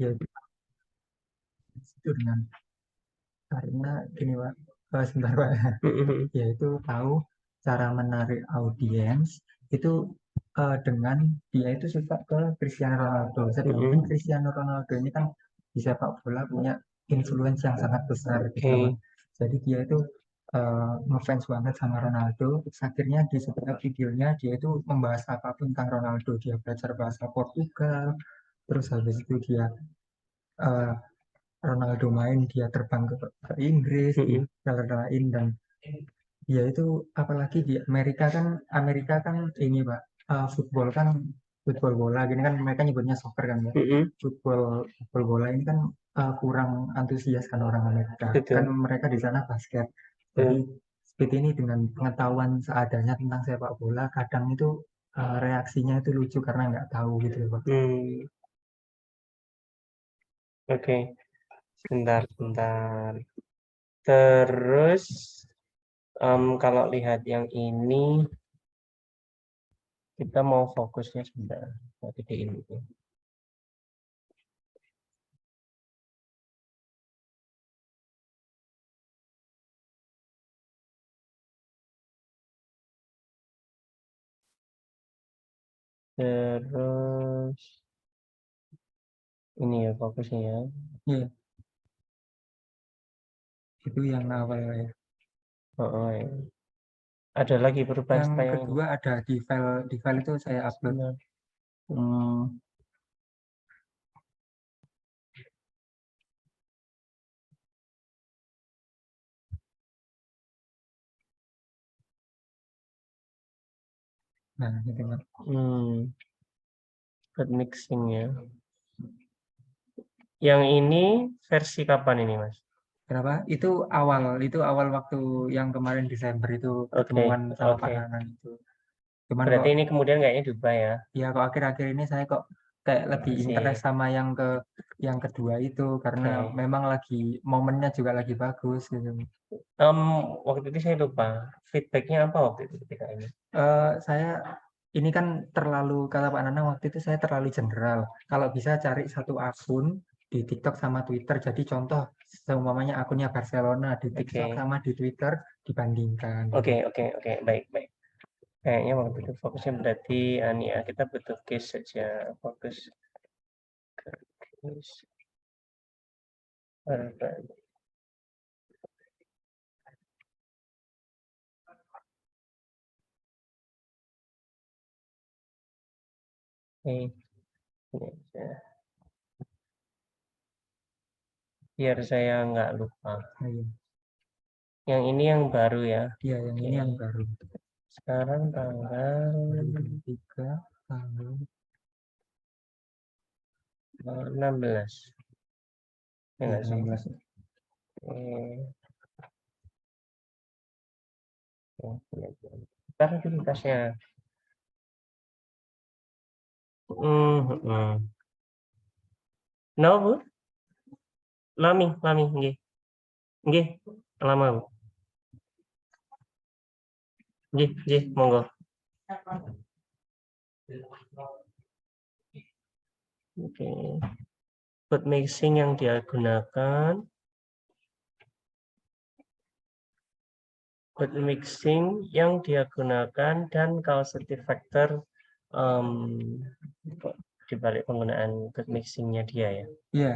dia itu dengan karena gini Pak, sebentar Pak, yaitu tahu cara menarik audiens itu dengan dia itu suka ke Cristiano Ronaldo. Sedangkan Cristiano Ronaldo ini kan di sepak bola punya influence yang sangat besar gitu loh, Pak. Jadi dia itu ngefans banget sama Ronaldo. Terus akhirnya di setiap videonya dia itu membahas apapun tentang Ronaldo. Dia belajar bahasa Portugal, terus habis itu dia eh, Ronaldo main dia terbang ke Inggris, di negara lain, dan dia itu apalagi di Amerika kan ini Pak, football kan football bola gini kan mereka nyebutnya soccer kan ya. Football bola ini kan kurang antusias kan orang Amerika. Kan mereka di sana basket. Jadi seperti ini dengan pengetahuan seadanya tentang sepak bola kadang itu reaksinya itu lucu karena nggak tahu gitu ya Pak. Oke. Sebentar. Terus kalau lihat yang ini kita mau fokusnya sebentar. Gedein itu. Terus ini ya fokusnya ya. Iya. Itu yang awal ya. Ya. Ada lagi perubahan Yang kedua ini? Ada di file itu saya upload. Nah, gitu Pak. Good mixing ya. Yang ini versi kapan ini, Mas? Kenapa? Itu awal waktu yang kemarin Desember itu ketemuan sama Pak Nanan itu. Cuman berarti ini kemudian kayaknya diubah ya? Ya, kok akhir-akhir ini saya kok kayak lebih interest sama yang kedua itu karena memang lagi momennya juga lagi bagus gitu. Waktu itu saya lupa feedbacknya apa waktu itu ketika ini. Saya ini kan terlalu, kata Pak Nanang waktu itu saya terlalu general. Kalau bisa cari satu akun di TikTok sama Twitter. Jadi contoh seumpamanya akunnya Barcelona di TikTok sama di Twitter dibandingkan. Oke, baik. Kayaknya waktu itu fokusnya berarti ya kita butuh case saja, fokus ke case. Biar saya nggak lupa. Yang ini yang baru ya? Iya, yang ini yang baru. Sekarang tanggal 3 tanggal 16. Ya, 16. Ntar aktivitasnya. No, Bu? Lami, nggih. Nggih, lama, Bu. Nggih, monggo. Oke. Code mixing yang dia gunakan. Code mixing yang dia gunakan dan causative factor di balik penggunaan code mixingnya dia ya. Iya.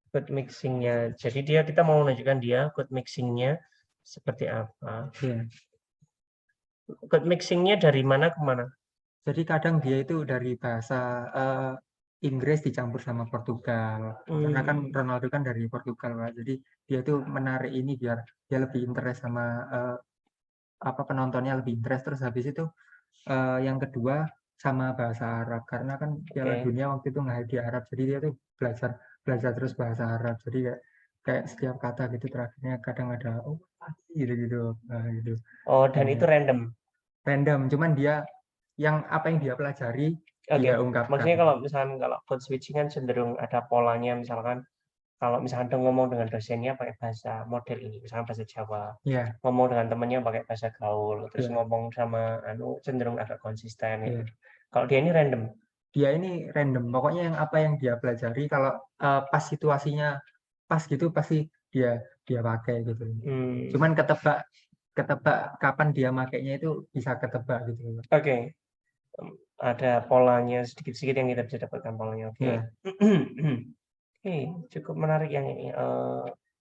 Code mixingnya. Jadi kita mau menunjukkan dia code mixingnya seperti apa. Iya. Code mixingnya dari mana ke mana? Jadi kadang dia itu dari bahasa Inggris dicampur sama Portugal. Karena kan Ronaldo kan dari Portugal, Pak. Jadi dia itu menarik ini biar dia lebih interest sama penontonnya lebih interest. Terus habis itu yang kedua sama bahasa Arab karena kan Piala Dunia waktu itu nggak di Arab. Jadi dia tuh belajar terus bahasa Arab. Jadi kayak setiap kata gitu terakhirnya kadang ada gitu. Nah, gitu. Dan itu random. Cuman dia apa yang dia pelajari dia ungkapkan. Maksudnya kalau code switching kan cenderung ada polanya, misalkan kalau misalkan ngomong dengan dosennya pakai bahasa model ini, misalkan bahasa Jawa, Iya, ngomong dengan temennya pakai bahasa gaul, terus iya, ngomong sama cenderung agak konsisten iya. gitu. Kalau dia ini random. Dia ini random. Pokoknya yang apa yang dia pelajari, kalau pas situasinya pas gitu pasti dia dia pakai gitu. Cuman ketebak kapan dia makainya itu bisa ketebak gitu. Oke. Ada polanya sedikit-sedikit yang kita bisa dapatkan polanya. Oke. Iya. Oke, cukup menarik yang ini.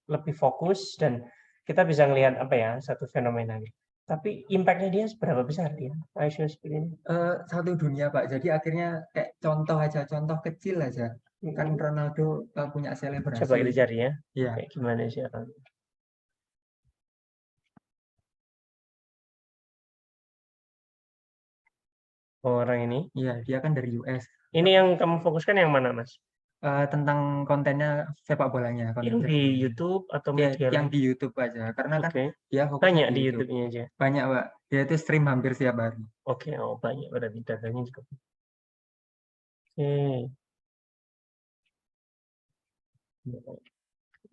Lebih fokus dan kita bisa ngelihat apa ya, satu fenomena nih. Tapi impact-nya dia seberapa besar dia? ISO speed ini. Satu dunia Pak. Jadi akhirnya kayak contoh aja, contoh kecil aja. Kan Ronaldo punya Coba selebrasi. kita cari ya. Iya, Kayak gimana sih orang? Orang ini. iya, dia kan dari US. Ini yang kamu fokuskan yang mana, Mas? Tentang kontennya sepak bolanya, konten Yang sepak di bolanya. YouTube atau Ya, media yang lain? di YouTube aja, karena kan Oke. dia fokusnya Banyak di di YouTube. YouTube-nya aja. Banyak Pak. Dia itu stream hampir setiap hari. Oke, oh banyak berarti datanya juga. Oke.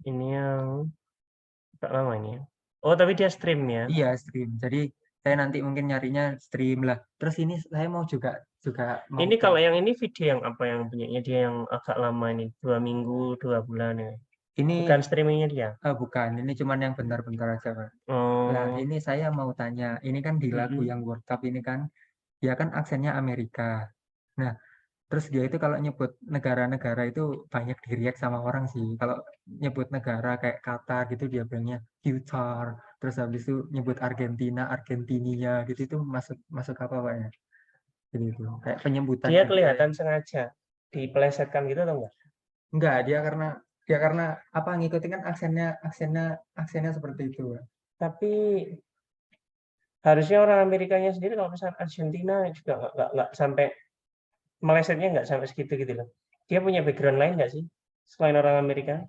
Ini yang agak lama ini ya. Oh, tapi dia stream ya. Iya, stream. Jadi saya nanti mungkin nyarinya stream lah. Terus ini saya mau juga mau Ini kalau yang ini video yang apa yang punyanya dia yang agak lama ini 2 minggu 2 bulan ya. ini Bukan streamingnya dia. bukan, ini cuman yang bentar-bentar aja Pak. Nah, Oh, ini saya mau tanya, ini kan di lagu yang World Cup ini kan, dia kan aksennya Amerika. Nah, terus dia itu kalau nyebut negara-negara itu banyak di-react sama orang sih. Kalau nyebut negara kayak Qatar gitu dia bilangnya Qatar. Terus habis itu nyebut Argentina, Argentinia gitu itu masuk masuk apa Pak ya? Gitu. Kayak penyebutan dia gitu. kelihatan sengaja dipelesetkan gitu atau enggak? Enggak, dia karena apa ngikutin kan aksennya seperti itu, Pak. Tapi harusnya orang Amerikanya sendiri kalau misalnya Argentina juga nggak sampai melesetnya nggak sampai segitu gitu loh. Dia punya background lain nggak sih selain orang Amerika?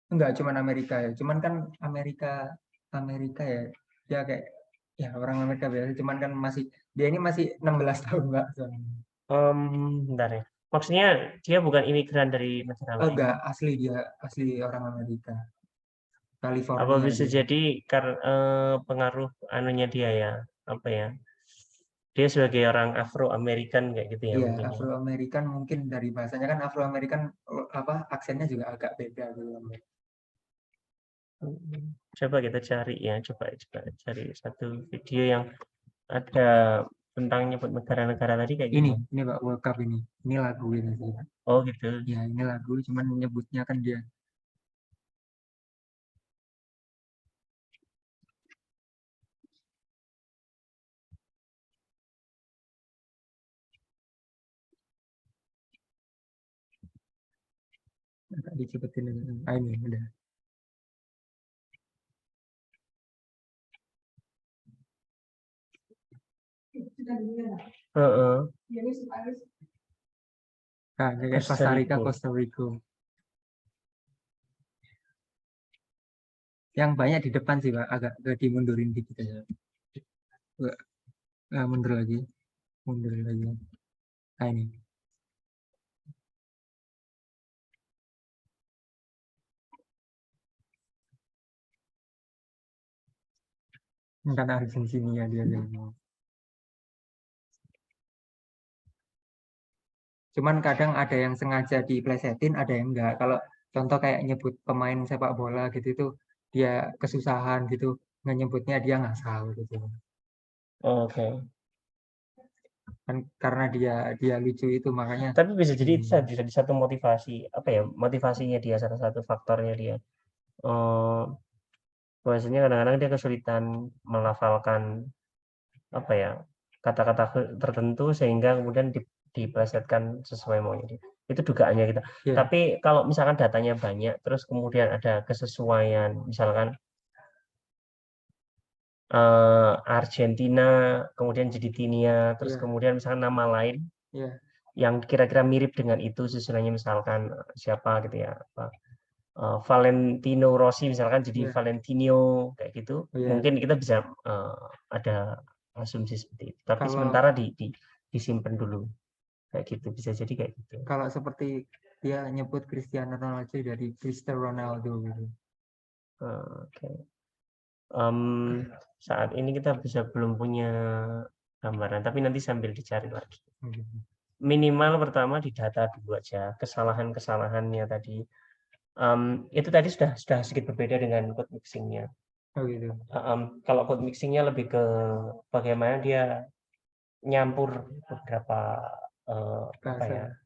Enggak cuman Amerika ya. Cuman kan Amerika Amerika ya. Dia kayak ya orang Amerika biasa cuman kan dia ini masih 16 tahun, Pak. Soalnya. Bentar ya. Maksudnya dia bukan imigran dari negara Oh, lain. enggak, dia asli orang Amerika. Apa California bisa dia. jadi pengaruh anunya dia ya? Apa ya? Dia sebagai orang Afro-Amerikan kayak gitu ya Iya, mungkin ya. Afro-Amerikan mungkin dari bahasanya kan Afro-Amerikan apa aksennya juga agak beda gitu. Coba kita cari ya, coba cari satu video yang ada tentang nyebut negara-negara tadi kayak gimana? Ini Pak World Cup ini. Ini lagu ini sih. Oh gitu. Ya, ini lagu cuman nyebutnya kan dia. Agak dicepetin. Ini udah. Heeh. Nah, kayak Costa Costa Rica, Rica. Costa Rica. Yang banyak di depan sih, Pak. Agak dimundurin dikit aja. Mundur lagi. Mundur lagi. Nah, ini. Karena Argentina dia. Cuman kadang ada yang sengaja diplesetin, ada yang enggak. Kalau contoh kayak nyebut pemain sepak bola gitu itu dia kesusahan gitu, nyebutnya dia ngasal gitu. Oke. Kan karena dia lucu itu makanya. Tapi bisa jadi itu jadi satu motivasi apa ya? Motivasinya dia salah satu faktornya dia. Bahwasanya kadang-kadang dia kesulitan melafalkan apa ya kata-kata tertentu sehingga kemudian diplesetkan sesuai maunya dia. Itu dugaannya kita. Ya, Tapi kalau misalkan datanya banyak, terus kemudian ada kesesuaian, misalkan Argentina, kemudian jadi Tinia, terus ya, kemudian misalkan nama lain ya, yang kira-kira mirip dengan itu susunannya misalkan siapa gitu ya, apa, Valentino Rossi misalkan jadi ya, Valentino kayak gitu, ya. mungkin kita bisa ada asumsi seperti itu. Tapi Kalau sementara disimpan dulu kayak gitu, bisa jadi kayak gitu. kalau seperti dia nyebut Cristiano Ronaldo dari Cristiano Ronaldo gitu. Oke. Saat ini kita belum punya gambaran, tapi nanti sambil dicari lagi. Minimal pertama di data dulu aja, kesalahan-kesalahannya tadi. Itu tadi sudah sedikit berbeda dengan code mixing-nya. Oh gitu. Kalau code mixing-nya lebih ke bagaimana dia nyampur beberapa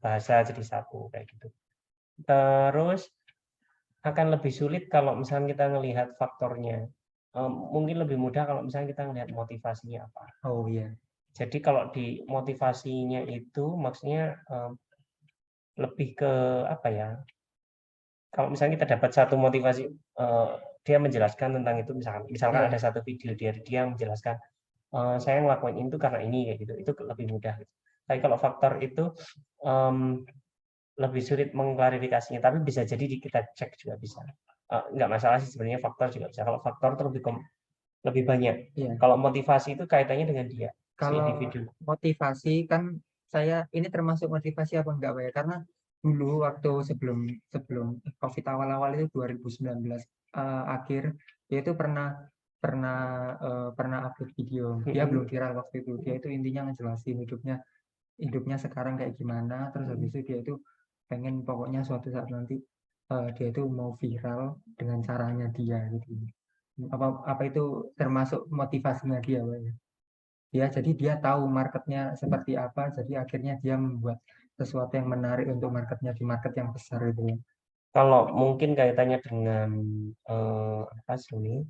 bahasa jadi satu kayak gitu. Terus akan lebih sulit kalau misalnya kita melihat faktornya. Mungkin lebih mudah kalau misalnya kita melihat motivasinya apa. Oh iya. Jadi kalau di motivasinya itu maksudnya lebih ke apa ya? Kalau misalnya kita dapat satu motivasi, dia menjelaskan tentang itu, misalkan ada satu video dia menjelaskan, saya ngelakuin itu karena ini kayak gitu, itu lebih mudah. Tapi kalau faktor itu lebih sulit mengklarifikasinya, tapi bisa jadi kita cek juga bisa. Nggak masalah sih sebenarnya, faktor juga bisa. Kalau faktor itu lebih banyak. Iya. Kalau motivasi itu kaitannya dengan dia, si Kalau individu. motivasi kan saya ini termasuk motivasi apa enggak Pak ya? Karena dulu waktu sebelum COVID awal-awal itu 2019 akhir dia itu pernah upload video. Dia belum viral waktu itu. Dia itu intinya ngejelasin hidupnya sekarang kayak gimana. Terus habis itu dia itu pengen pokoknya suatu saat nanti dia itu mau viral dengan caranya dia gitu. Apa itu termasuk motivasinya dia Pak ya? Ya, jadi dia tahu marketnya seperti apa, jadi akhirnya dia membuat sesuatu yang menarik untuk marketnya di market yang besar itu. Kalau mungkin kaitannya dengan apa sih ini?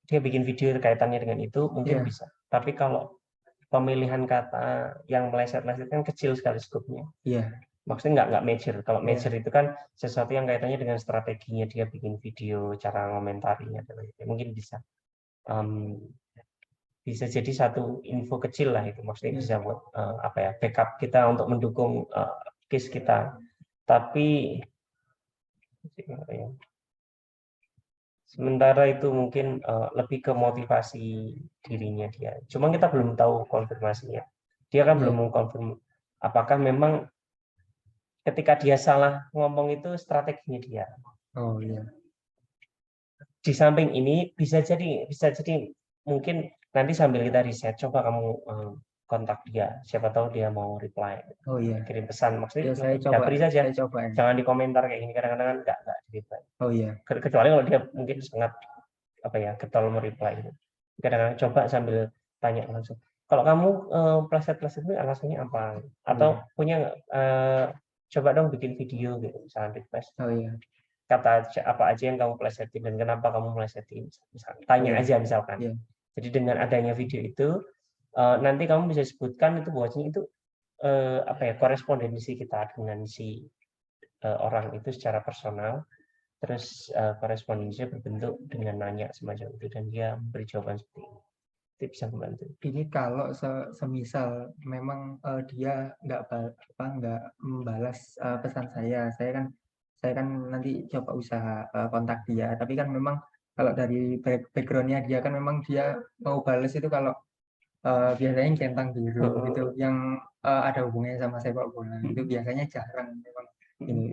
Dia bikin video kaitannya dengan itu mungkin bisa. Tapi kalau pemilihan kata yang meleset-leset kan kecil sekali skopnya. Iya. Maksudnya nggak major. Kalau major itu kan sesuatu yang kaitannya dengan strateginya dia bikin video, cara ngomentarinya, mungkin bisa. Bisa jadi satu info kecil lah itu, maksudnya bisa buat apa ya, backup kita untuk mendukung case kita. Tapi sementara itu mungkin lebih ke motivasi dirinya dia. Cuma kita belum tahu konfirmasinya. Dia kan belum mengkonfirm apakah memang ketika dia salah ngomong itu strateginya dia. Oh iya. Di samping ini bisa jadi mungkin nanti sambil kita riset, coba kamu kontak dia, siapa tahu dia mau reply. Oh iya. Kirim pesan, maksudnya saya coba, japri saja. saya coba. Jangan di komentar kayak gini, kadang-kadang kan nggak di reply. Oh iya. Kecuali kalau dia mungkin sangat apa ya, getol mereply itu. Kadang-kadang coba sambil tanya langsung. Kalau kamu pleset-pleset itu alasannya apa? Atau punya coba dong bikin video gitu, misalnya request. Oh iya. Kata apa aja yang kamu plesetin dan kenapa kamu melesetin, tanya aja misalkan. Jadi dengan adanya video itu nanti kamu bisa sebutkan itu bahwasanya itu apa ya, korespondensi kita dengan si orang itu secara personal, terus korespondensinya berbentuk dengan nanya semacam itu dan dia memberi jawaban seperti ini. Itu bisa membantu. Ini kalau semisal memang dia nggak membalas pesan saya kan nanti coba usaha kontak dia. Tapi kan memang kalau dari backgroundnya dia kan memang dia mau balas itu kalau biasanya centang biru gitu, yang ada hubungannya sama sepak bola itu biasanya jarang memang.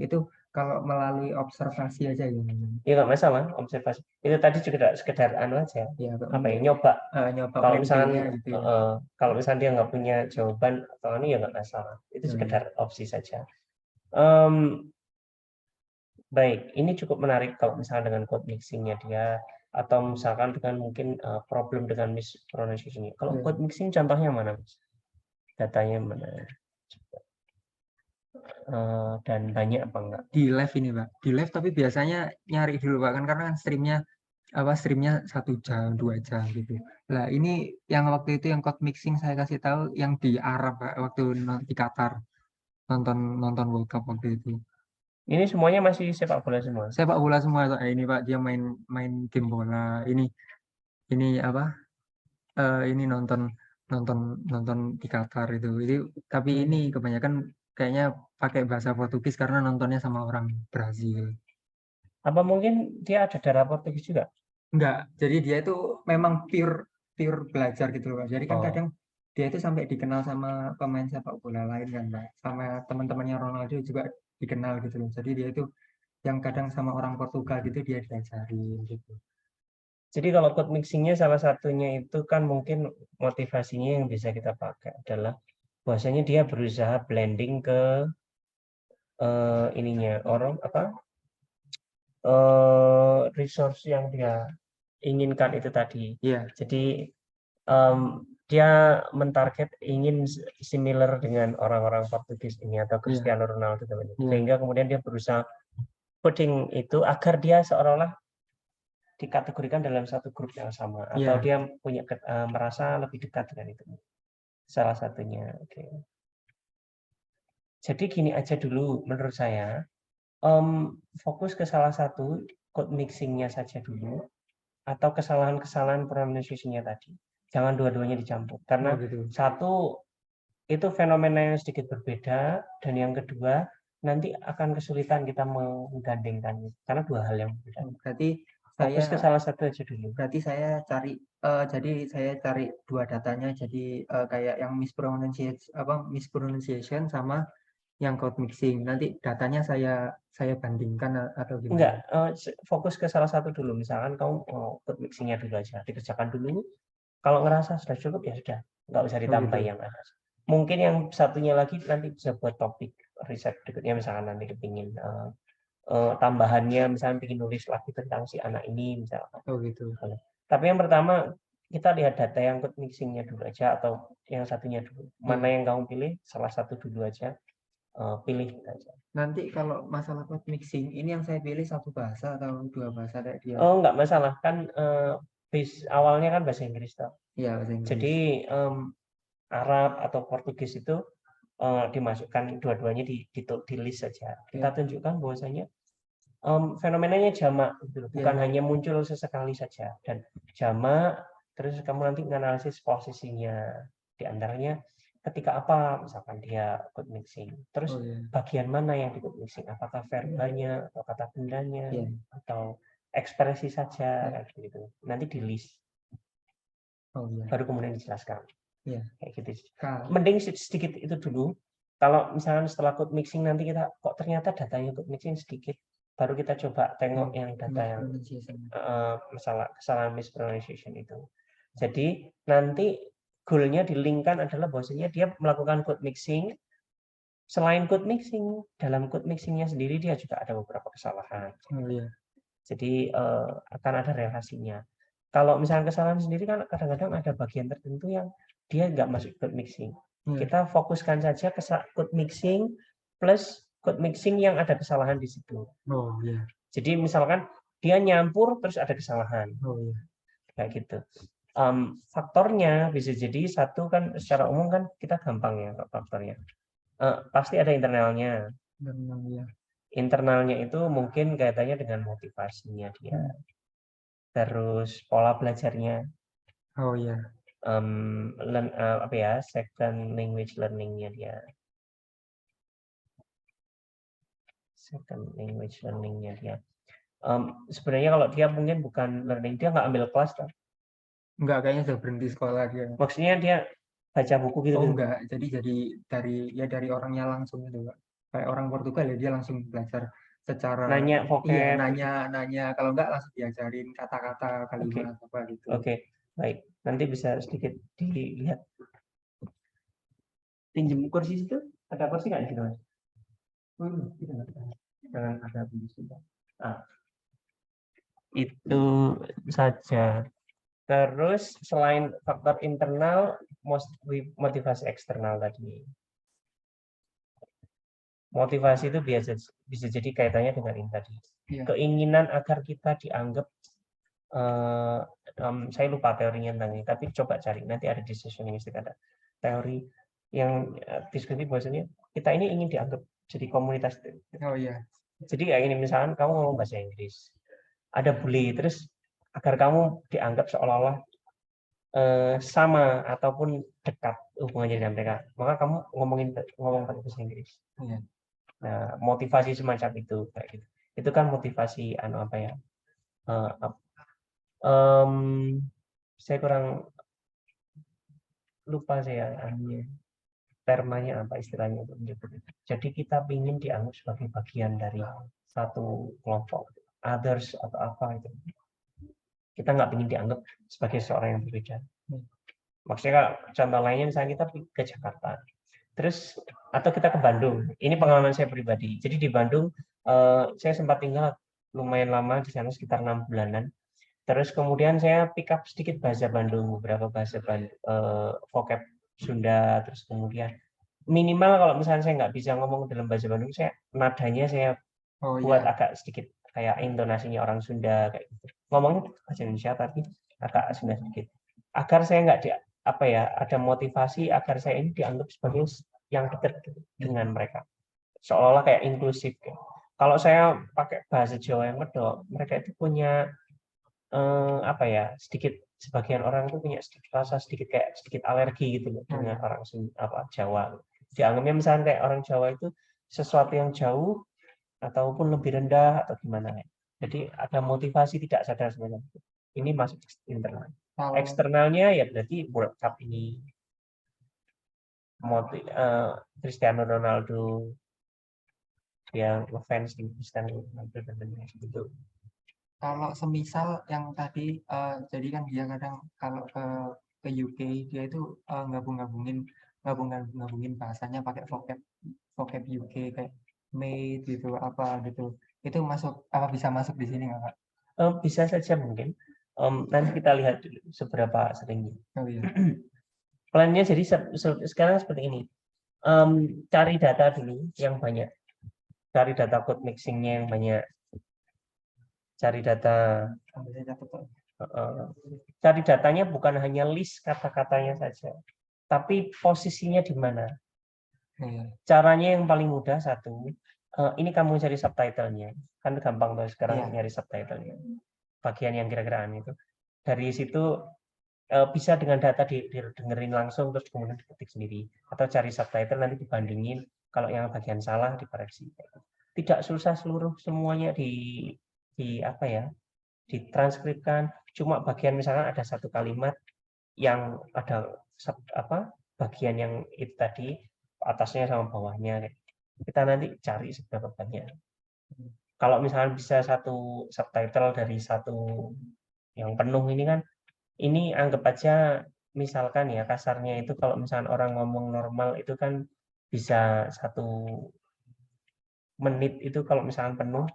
Itu kalau melalui observasi aja gimana? Ya nggak masalah observasi. Itu tadi juga sekedar anu aja. Ya, apa ya, nyoba. Kalau misalnya gitu ya. kalau misalnya dia nggak punya jawaban atau ini ya nggak masalah. Itu sekedar opsi saja. Baik, ini cukup menarik kalau misalnya dengan code mixing-nya dia, atau misalkan dengan mungkin problem dengan mispronunciation-nya. Kalau code mixing contohnya mana, Mas? Datanya mana? Dan banyak apa enggak? Di live ini Pak, di live tapi biasanya nyari dulu Pak, kan karena kan streamnya 1 jam 2 jam gitu. Lah ini yang waktu itu yang code mixing saya kasih tahu yang di Arab Pak, waktu di Qatar nonton World Cup waktu itu. Ini semuanya masih sepak bola semua. Sepak bola semua Pak. Ini Pak dia main game bola. Ini apa? Ini nonton di Qatar itu. Tapi ini kebanyakan kayaknya pakai bahasa Portugis karena nontonnya sama orang Brazil. Apa mungkin dia ada darah Portugis juga? Enggak. Jadi dia itu memang pure belajar gitu loh Pak. Jadi kan kadang dia itu sampai dikenal sama pemain sepak bola lain kan Pak, sama teman-temannya Ronaldo juga dikenal gitu loh. Jadi dia itu yang kadang sama orang Portugal gitu dia diajarin gitu. Jadi kalau code mixingnya salah satunya itu kan mungkin motivasinya yang bisa kita pakai adalah bahwasanya dia berusaha blending ke ininya orang apa resource yang dia inginkan itu tadi. Iya. Jadi dia mentarget ingin similar dengan orang-orang Portugis ini atau Cristiano Ronaldo teman-teman. Sehingga kemudian dia berusaha putting itu agar dia seolah-olah dikategorikan dalam satu grup yang sama atau dia punya merasa lebih dekat dengan itu. Salah satunya. Oke. Jadi gini aja dulu menurut saya, fokus ke salah satu code mixing-nya saja dulu atau kesalahan-kesalahan pronunciation-nya tadi. Jangan dua-duanya dicampur karena satu itu fenomena yang sedikit berbeda dan yang kedua nanti akan kesulitan kita menggandengkannya karena dua hal yang berbeda. Berarti fokus ke salah satu aja dulu. Berarti saya cari jadi saya cari dua datanya jadi kayak yang mispronunciation sama yang code mixing. Nanti datanya saya bandingkan atau gimana? Enggak, fokus ke salah satu dulu. Misalkan kamu code mixingnya dulu aja, dikerjakan dulu. Kalau ngerasa sudah cukup ya sudah, nggak usah ditambah yang atas. Mungkin yang satunya lagi nanti bisa buat topik riset berikutnya, misalkan nanti kepingin tambahannya, misalnya bikin nulis lagi tentang si anak ini, misalkan. Tapi yang pertama kita lihat data yang code mixingnya dulu aja atau yang satunya dulu. Mana yang kamu pilih, salah satu dulu aja. Pilih aja. Nanti kalau masalah code mixing, ini yang saya pilih satu bahasa atau dua bahasa kayak dia? Oh, nggak masalah kan base awalnya kan bahasa Inggris toh. Iya, bahasa Inggris. Jadi Arab atau Portugis itu dimasukkan dua-duanya di list saja. Kita tunjukkan bahwasanya fenomenanya jamak, gitu. Bukan hanya muncul sesekali saja dan jamak. Terus kamu nanti menganalisis posisinya di antaranya ketika apa, misalkan dia code mixing. Terus bagian mana yang di code mixing? Apakah verbanya atau kata bendanya atau ekspresi saja kayak gitu. Nanti di list. Baru kemudian dijelaskan. Kayak gitu. Mending sedikit itu dulu. Kalau misalnya setelah code mixing nanti kita kok ternyata datanya code mixing sedikit, baru kita coba tengok yang data yang masalah kesalahan mispronunciation itu. Jadi nanti goalnya di link-kan adalah bahwasanya dia melakukan code mixing. Selain code mixing, dalam code mixingnya sendiri dia juga ada beberapa kesalahan. Jadi akan ada relasinya. Kalau misalnya kesalahan sendiri kan kadang-kadang ada bagian tertentu yang dia nggak masuk code mixing. Kita fokuskan saja ke code mixing plus code mixing yang ada kesalahan di situ. Jadi misalkan dia nyampur terus ada kesalahan. Kayak gitu. Faktornya bisa jadi satu kan secara umum kan kita gampang ya faktornya. Pasti ada internalnya. Internalnya itu mungkin kaitannya dengan motivasinya dia. Terus pola belajarnya. Apa ya, second language learning-nya dia. Second language learning-nya dia. Sebenarnya kalau dia mungkin bukan learning, dia nggak ambil kelas kan? Enggak, kayaknya sudah berhenti sekolah dia. Maksudnya dia baca buku gitu? Oh enggak, jadi dari orangnya langsung itu, Pak. Kayak orang Portugal ya, dia langsung belajar secara nanya vocab. Iya, nanya kalau enggak langsung diajarin kata-kata, kalimat apa gitu. Oke, baik. Nanti bisa sedikit dilihat. Pinjam kursi situ? Ada kursi nggak di situ, Mas? Jangan ada di situ. Itu saja. Terus selain faktor internal, motivasi eksternal tadi. Motivasi itu bisa jadi kaitannya dengan ini tadi. Keinginan agar kita dianggap, saya lupa teorinya tentang ini, tapi coba cari, nanti ada decisionistic, ada teori yang diskusi bahwasanya kita ini ingin dianggap jadi komunitas. Jadi kayak ini, misalkan kamu ngomong bahasa Inggris, ada bule, terus agar kamu dianggap seolah-olah sama ataupun dekat hubungannya dengan mereka, maka kamu ngomong pakai bahasa Inggris. Nah, motivasi semacam itu kayak gitu. Itu kan motivasi apa ya? Saya kurang lupa saya termanya apa istilahnya untuk menyebut. Jadi kita ingin dianggap sebagai bagian dari satu kelompok, others atau apa itu. Kita nggak ingin dianggap sebagai seorang yang berbeda. Maksudnya contoh lainnya misalnya kita ke Jakarta, terus atau kita ke Bandung. Ini pengalaman saya pribadi. Jadi di Bandung saya sempat tinggal lumayan lama di sana, sekitar 6 bulanan. Terus kemudian saya pick up sedikit bahasa Bandung, beberapa bahasa vocab Sunda. Terus kemudian minimal kalau misalnya saya nggak bisa ngomong dalam bahasa Bandung, saya nadanya saya buat agak sedikit kayak intonasinya orang Sunda kayak gitu. Ngomongnya bahasa Indonesia tapi agak Sunda sedikit. Agar saya nggak ada motivasi agar saya ini dianggap sebagai yang dekat dengan mereka. Seolah-olah kayak inklusif. Kalau saya pakai bahasa Jawa yang medok, mereka itu punya sedikit, sebagian orang itu punya sedikit alergi gitu loh dengan orang Jawa. Dianggapnya misalnya kayak orang Jawa itu sesuatu yang jauh ataupun lebih rendah atau gimana. Jadi ada motivasi tidak sadar sebenarnya. Ini masuk internal. Eksternalnya ya berarti World Cup ini, Cristiano Ronaldo yang fans di Cristiano Ronaldo dan gitu. Kalau semisal yang tadi, jadi kan dia kadang kalau ke UK dia itu gabungin bahasanya pakai vocab UK kayak mate gitu apa gitu. Itu bisa masuk di sini nggak, Kak? Bisa saja mungkin. Nanti kita lihat dulu seberapa seringnya. Oh iya. Plannya jadi sekarang seperti ini. Cari data dulu yang banyak. Cari data code mixingnya yang banyak. Cari data. Cari datanya bukan hanya list kata-katanya saja, tapi posisinya di mana. Caranya yang paling mudah satu. Ini kamu cari subtitlenya, kan gampang tuh sekarang nyari subtitlenya. Bagian yang kira-kira itu. Dari situ bisa dengan data didengerin langsung terus kemudian diketik sendiri, atau cari subtitle nanti dibandingin, kalau yang bagian salah dikoreksi. Tidak susah semuanya ditranskripkan, cuma bagian misalkan ada satu kalimat yang ada bagian yang itu tadi atasnya sama bawahnya, kita nanti cari seberapa banyak. Kalau misalnya bisa satu subtitle dari satu yang penuh ini kan, ini anggap aja misalkan ya kasarnya itu kalau misalkan orang ngomong normal itu kan bisa 1 menit itu kalau misalkan penuh.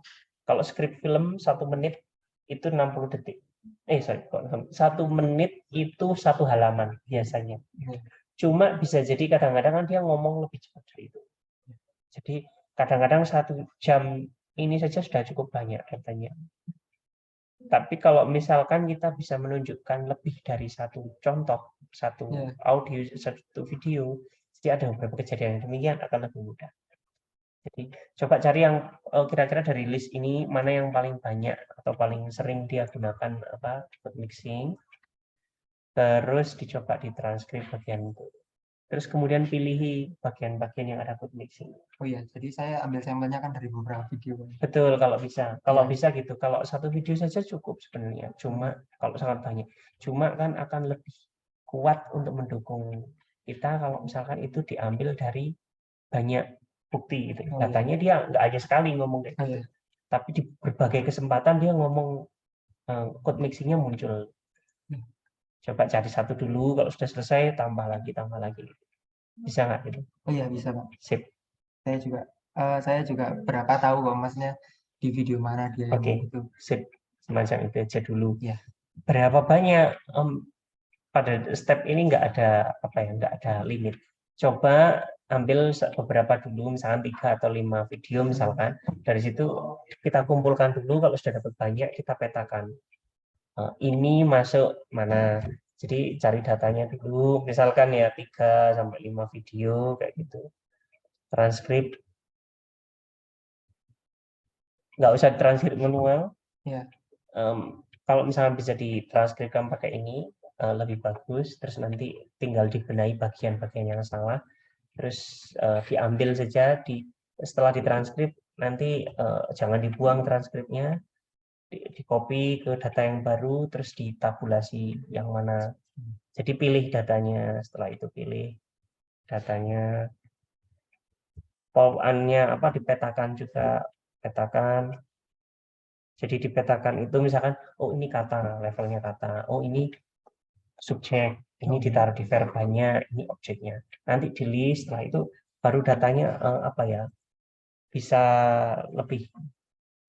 Kalau skrip film 1 menit itu 60 detik. 1 menit itu 1 halaman biasanya. Cuma bisa jadi kadang-kadang kan dia ngomong lebih cepat dari itu. Jadi kadang-kadang 1 jam ini saja sudah cukup banyak datanya. Tapi kalau misalkan kita bisa menunjukkan lebih dari 1 contoh, 1 audio, 1 video, jadi ada beberapa kejadian yang demikian akan lebih mudah. Jadi coba cari yang kira-kira dari list ini mana yang paling banyak atau paling sering dia gunakan code mixing, terus dicoba ditranskrip bagian itu. Terus kemudian pilih bagian-bagian yang ada code mixing. Oh iya, jadi saya ambil sampelnya kan dari beberapa video. Betul, kalau bisa. Kalau bisa gitu. Kalau 1 video saja cukup sebenarnya. Cuma kalau sangat banyak. Cuma kan akan lebih kuat untuk mendukung kita kalau misalkan itu diambil dari banyak bukti gitu. Katanya dia nggak aja sekali ngomong kayak gitu. Tapi di berbagai kesempatan dia ngomong code mixingnya muncul. Coba cari 1 dulu, kalau sudah selesai tambah lagi. Bisa nggak gitu? Oh iya bisa, Pak. Sip. Saya juga berapa tahu kok Masnya di video mana dia yang itu. Sip. Semacam itu aja dulu. Ya. Berapa banyak pada step ini nggak ada limit. Coba ambil beberapa dulu, misalkan 3 atau 5 video misalkan. Dari situ kita kumpulkan dulu, kalau sudah dapat banyak kita petakan. Ini masuk mana. Jadi cari datanya dulu, misalkan ya 3 sampai 5 video kayak gitu. Transkrip. Nggak usah transkrip manual. Kalau misalnya bisa ditranskripkan pakai ini lebih bagus. Terus nanti tinggal dibenahi bagian-bagian yang salah. Terus diambil saja setelah ditranskrip, nanti jangan dibuang transkripnya, di copy ke data yang baru, terus ditabulasi yang mana Jadi pilih datanya, setelah itu pilih datanya, POW-nya apa dipetakan juga, petakan. Jadi dipetakan itu misalkan, oh ini kata, levelnya kata, oh ini subjek, ini ditaruh di verbanya, ini objeknya. Nanti di list, setelah itu baru datanya apa ya, bisa lebih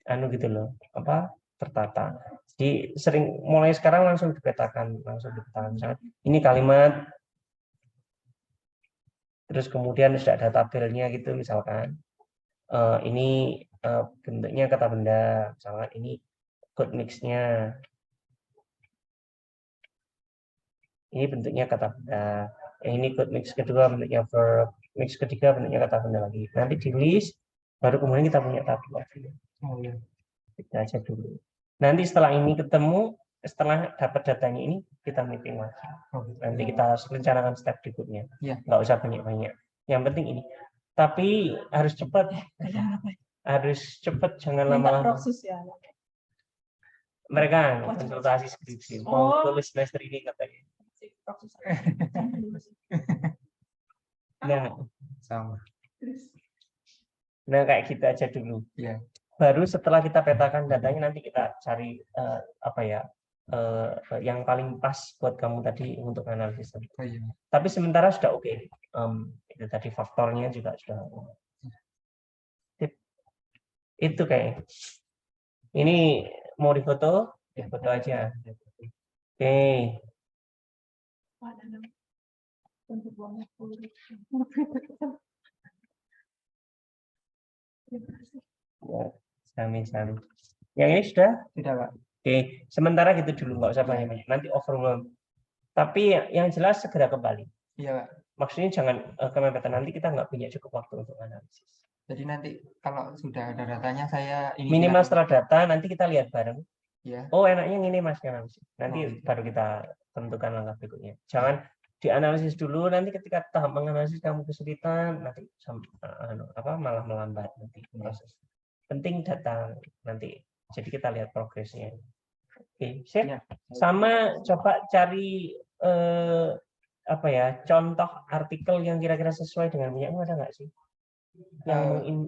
anu gitu loh, apa tertata. Jadi sering mulai sekarang langsung dipetakan. Misalkan ini kalimat, terus kemudian sudah ada tabelnya gitu misalkan. Ini bentuknya kata benda, misalkan ini code mix-nya. Ini bentuknya kata benda. Ini code mix kedua bentuknya verb, mix ketiga bentuknya kata benda lagi. Nanti di list, baru kemudian kita punya tabel lagi. Kita aja dulu. Nanti setelah ini ketemu, setelah dapat datanya ini, kita meeting lagi. Nanti kita rencanakan step berikutnya. Nggak usah banyak-banyak. Yang penting ini. Tapi harus cepat. Harus cepat, jangan lama-lama. Mereka konsultasi skripsi. Mau tulis semester ini katanya. Nah, Sama. Nah kayak gitu aja dulu. Baru setelah kita petakan datanya nanti kita cari apa ya yang paling pas buat kamu tadi untuk analisis. Tapi sementara sudah oke. Itu tadi faktornya juga sudah. Itu kayak. Ini mau difoto? Difoto aja. Oke. Sami. Yang ini sudah? Sudah, Pak. Oke, sementara gitu dulu, nggak usah banyak-banyak. Nanti overwhelm. Tapi yang jelas segera kembali. Iya, Pak. Maksudnya jangan kemepet, nanti kita nggak punya cukup waktu untuk analisis. Jadi nanti kalau sudah ada datanya saya ini minimal setelah data nanti kita lihat bareng. Ya. Oh enaknya ini Mas analisis. Nanti baru kita tentukan langkah berikutnya. Jangan dianalisis dulu, nanti ketika tahap menganalisis kamu kesulitan, nanti malah melambat nanti proses. Penting data nanti. Jadi kita lihat progresnya. Oke, sip. Sama coba cari contoh artikel yang kira-kira sesuai dengan punya ada nggak sih? Yang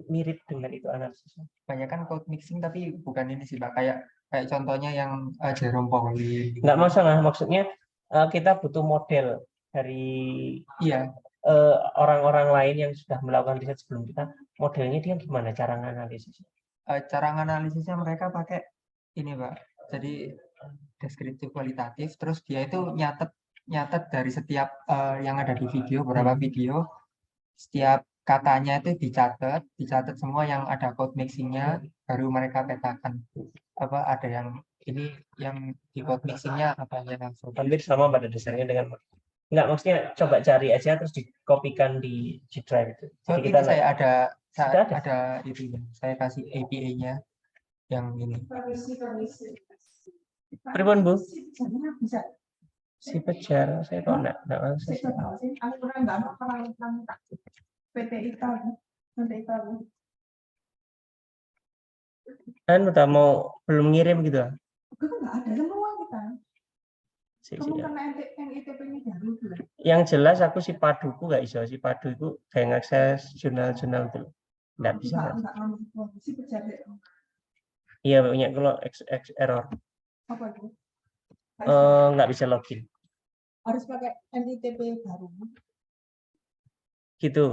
mirip dengan itu analisisnya. Banyak kan code mixing tapi bukan ini sih Pak. Kayak contohnya yang Jerome Pauling. Nggak masalah, maksudnya kita butuh model dari orang-orang lain yang sudah melakukan riset sebelum kita. Modelnya dia gimana cara menganalisisnya? Cara menganalisisnya mereka pakai ini Pak. Jadi deskriptif kualitatif, terus dia itu nyatet dari setiap yang ada di video, beberapa video, setiap katanya itu dicatat semua yang ada code mixingnya, baru mereka petakan apa ada yang ini yang di code mixingnya apanya langsung. Hampir sama pada dasarnya dengan enggak, maksudnya coba cari aja terus dikopikan di G Drive itu. Jadi kita saya ada itu ya, saya kasih API-nya yang ini. Pripun Bu? Si Pejar, saya kok enggak akses. Kan udah mau belum ngirim gitu. Itu enggak ada semua kita. Yang jelas aku si Paduku nggak iso, si Padu itu kayak ngakses jurnal-jurnal itu nggak bisa. Iya punya kalau error. Apa itu? Nggak bisa login. Harus pakai NITP baru. Gitu.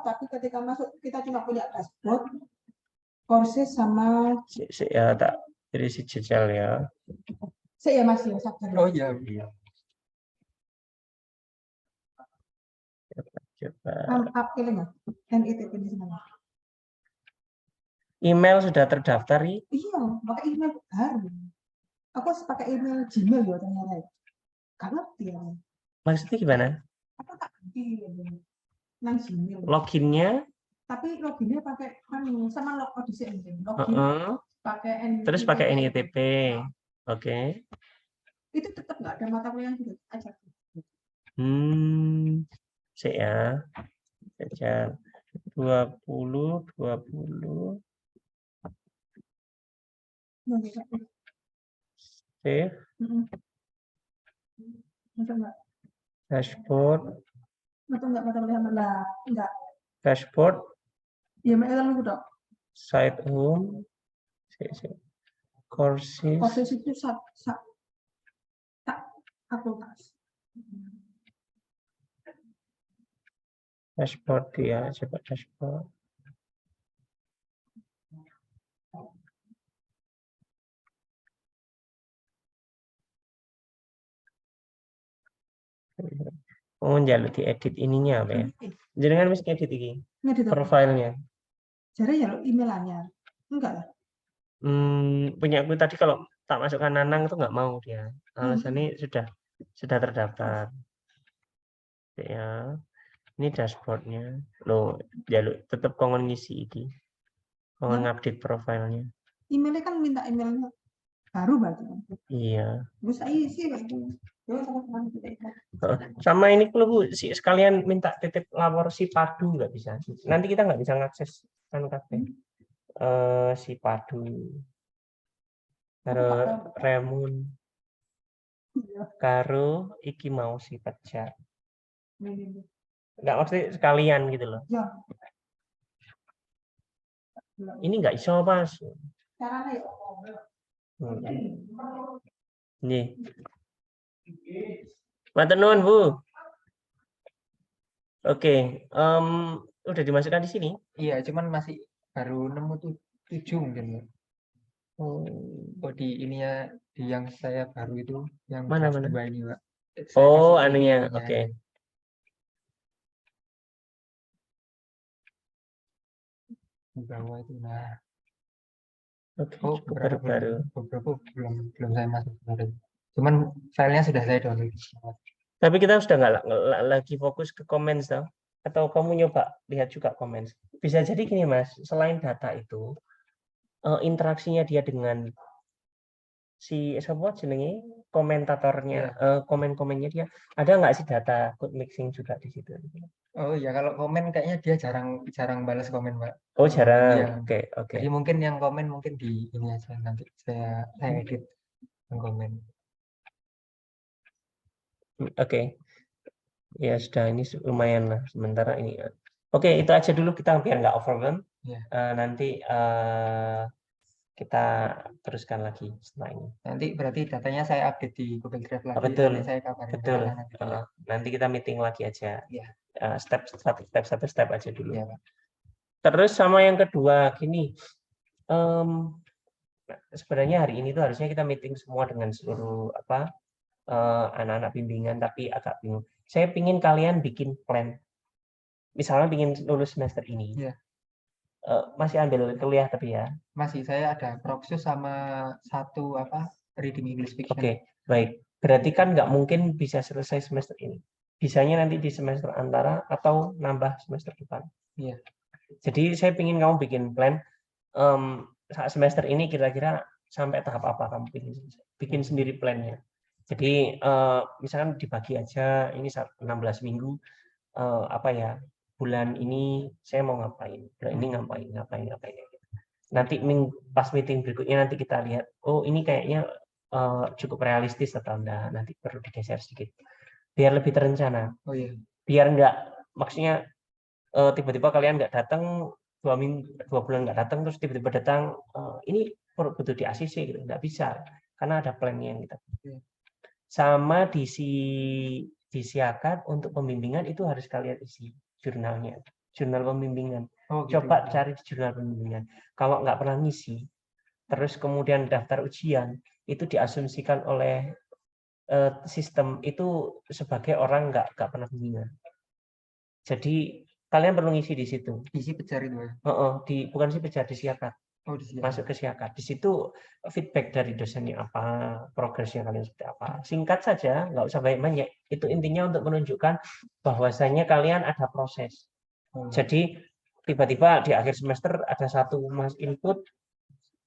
Tapi ketika masuk kita cuma punya dashboard, courses sama. Ya tak jadi si jejal ya. Saya masih sabar. Oh iya. Coba. NITP di sana. Email sudah terdaftar nih? Iya, pakai email baru. Aku harus pakai email Gmail ya ternyata. Gak ngerti ya. Maksudnya gimana? Apa tak ganti nang Gmail. Loginnya? Tapi loginnya pakai sama login di sini. Login pakai NITP. Terus pakai NITP. Oke. Itu tetap nggak ada mata kuliah juga aja. Ya. Saja 20. Save. Dashboard. Atau enggak mata melihat enggak. Dashboard. Iya, mereka lu dok. Site home. Courses. Courses itu fakultas. Dashboard ya, coba dashboard. Oh, jalur diedit ininya apa ya? Jangan mesti edit ini. Profilnya. Jadi ya email anyar. Enggak lah. Punya aku tadi kalau tak masukkan Nanang itu nggak mau dia. Alasannya sudah terdaftar. Ya. Ini dashboardnya. Loh, jalur tetap kongon ngisi iki. Kongon update profilnya. Emailnya kan minta email baru berarti. Iya. Terus saya isi berarti. Sama ini kalau Bu sekalian minta titip lapor si Padu nggak bisa. Nanti kita nggak bisa ngakses kan kafe. Si Padu. Karo Remun. Karo iki mau si Pecat. Nggak maksudnya sekalian gitu loh. Ya. Ini nggak iso pas. Caranya ya. Nih. Matur nuwun, Bu. Oke, udah dimasukkan di sini? Iya, cuman masih baru nemu 7 mungkin. Oh, di ininya di yang saya baru itu yang mana? ini, Pak. Oh, anunya. Oke. Di bawah itu nah. Oke, Oh, baru. beberapa belum saya masuk. Cuman filenya sudah saya download. Tapi kita sudah nggak lagi fokus ke komen, toh? Atau kamu nyoba lihat juga komen? Bisa jadi gini, Mas. Selain data itu, interaksinya dia dengan si siapa jenenge komentatornya, komen-komennya dia ada nggak sih data code mixing juga di situ? Oh ya, kalau komen kayaknya dia jarang balas komen, Pak. Oh, jarang. Iya. Oke. Jadi mungkin yang komen mungkin di ini aja nanti saya edit yang komen. Oke. Ya sudah, ini lumayan lah sementara ini. Oke, itu aja dulu kita biar nggak overwhelm. Yeah. Nanti kita teruskan lagi setelah ini. Nanti berarti datanya saya update di Google Drive lagi. Betul. Nanti saya kabarin. Betul. Nanti kita meeting lagi aja. Yeah. Step aja dulu. Yeah, Pak. Terus sama yang kedua gini, sebenarnya hari ini tuh harusnya kita meeting semua dengan seluruh anak-anak bimbingan, tapi agak bingung. Saya pingin kalian bikin plan. Misalnya pingin lulus semester ini. Yeah. Masih ambil kuliah tapi ya? Masih, saya ada Proksus sama satu reading English fiction. Oke, baik. Berarti kan nggak mungkin bisa selesai semester ini. Bisanya nanti di semester antara atau nambah semester depan. Iya. Jadi saya pingin kamu bikin plan saat semester ini kira-kira sampai tahap apa kamu bikin sendiri plannya. Jadi misalkan dibagi aja ini 16 minggu bulan ini saya mau ngapain, bulan ini ngapain. Nanti pas meeting berikutnya nanti kita lihat, oh ini kayaknya cukup realistis atau enggak, nanti perlu digeser sedikit, biar lebih terencana. Oh iya. Biar enggak, maksudnya tiba-tiba kalian nggak datang 2 bulan nggak datang terus tiba-tiba datang ini butuh di ACC gitu, nggak bisa karena ada plan-nya yang kita. Sama di Siakat untuk pembimbingan itu harus kalian isi jurnalnya, jurnal pembimbingan. Oh, gitu. Coba cari jurnal pembimbingan. Kalau nggak pernah ngisi, terus kemudian daftar ujian, itu diasumsikan oleh sistem itu sebagai orang nggak pernah bimbingan. Jadi kalian perlu ngisi di situ. Isi pejar itu ya? Bukan sih pejar, di Siakat. Oh, di Siakat. Masuk ke Siakat. Di situ feedback dari dosennya apa, progresnya kalian seperti apa. Singkat saja, nggak usah banyak-banyak. Itu intinya untuk menunjukkan bahwasanya kalian ada proses. Jadi tiba-tiba di akhir semester ada satu mas input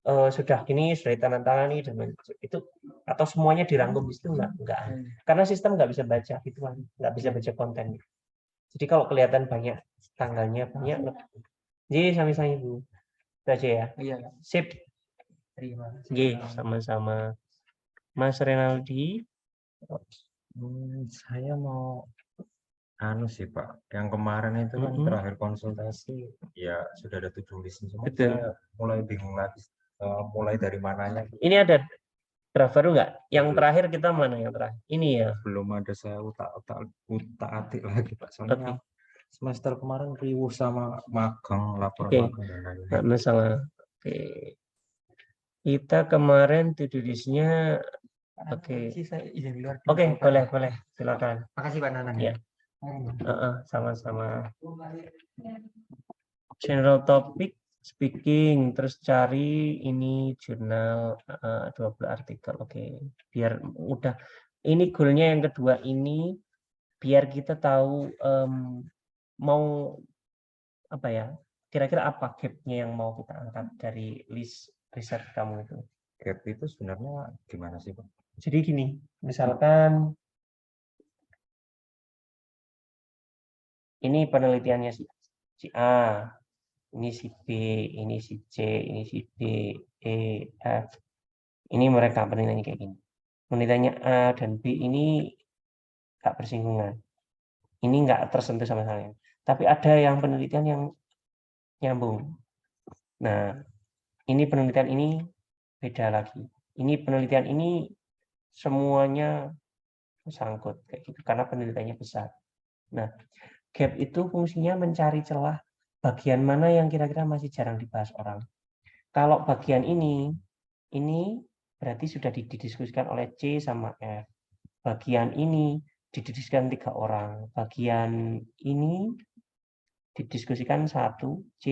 sudah ditandatangani dan itu atau semuanya dirangkum di situ enggak. Karena sistem nggak bisa baca gitu kan, nggak bisa baca konten. Jadi kalau kelihatan banyak tanggalnya banyak, jadi sama-sama Bu. Itu aja ya. Iya. Sip. Terima kasih. Jadi sama-sama. Mas Renaldi. Saya mau Anu sih Pak, yang kemarin itu kan terakhir konsultasi ya sudah ada to-do list semua. Saya mulai bingung lagi mulai dari mananya. Ini ada draft baru nggak? Yang terakhir kita mana yang terakhir? Ini ya. Belum ada, saya utak-atik lagi Pak. Soalnya semester kemarin riuh sama magang, laporan magang dan lain-lain. Nggak masalah. Oke. Kita kemarin to-do list-nya oke, boleh, silakan. Makasih Pak Nanan. Ya. Sama-sama. General topic speaking, terus cari ini jurnal 20 artikel. Oke, biar mudah. Ini goalnya yang kedua ini biar kita tahu mau apa ya, kira-kira apa gap-nya yang mau kita angkat dari list riset kamu itu. Gap itu sebenarnya gimana sih Pak? Jadi gini, misalkan ini penelitiannya si A, ini si B, ini si C, ini si D, E, F. Ini mereka penelitiannya kayak gini. Penelitiannya A dan B ini nggak bersinggungan. Ini nggak tersentuh sama sekali. Tapi ada yang penelitian yang nyambung. Nah, ini penelitian ini beda lagi. Ini penelitian ini semuanya sangkut kayak gitu karena penelitiannya besar. Nah, gap itu fungsinya mencari celah bagian mana yang kira-kira masih jarang dibahas orang. Kalau bagian ini berarti sudah didiskusikan oleh C sama F. Bagian ini didiskusikan 3 orang. Bagian ini didiskusikan 1, C,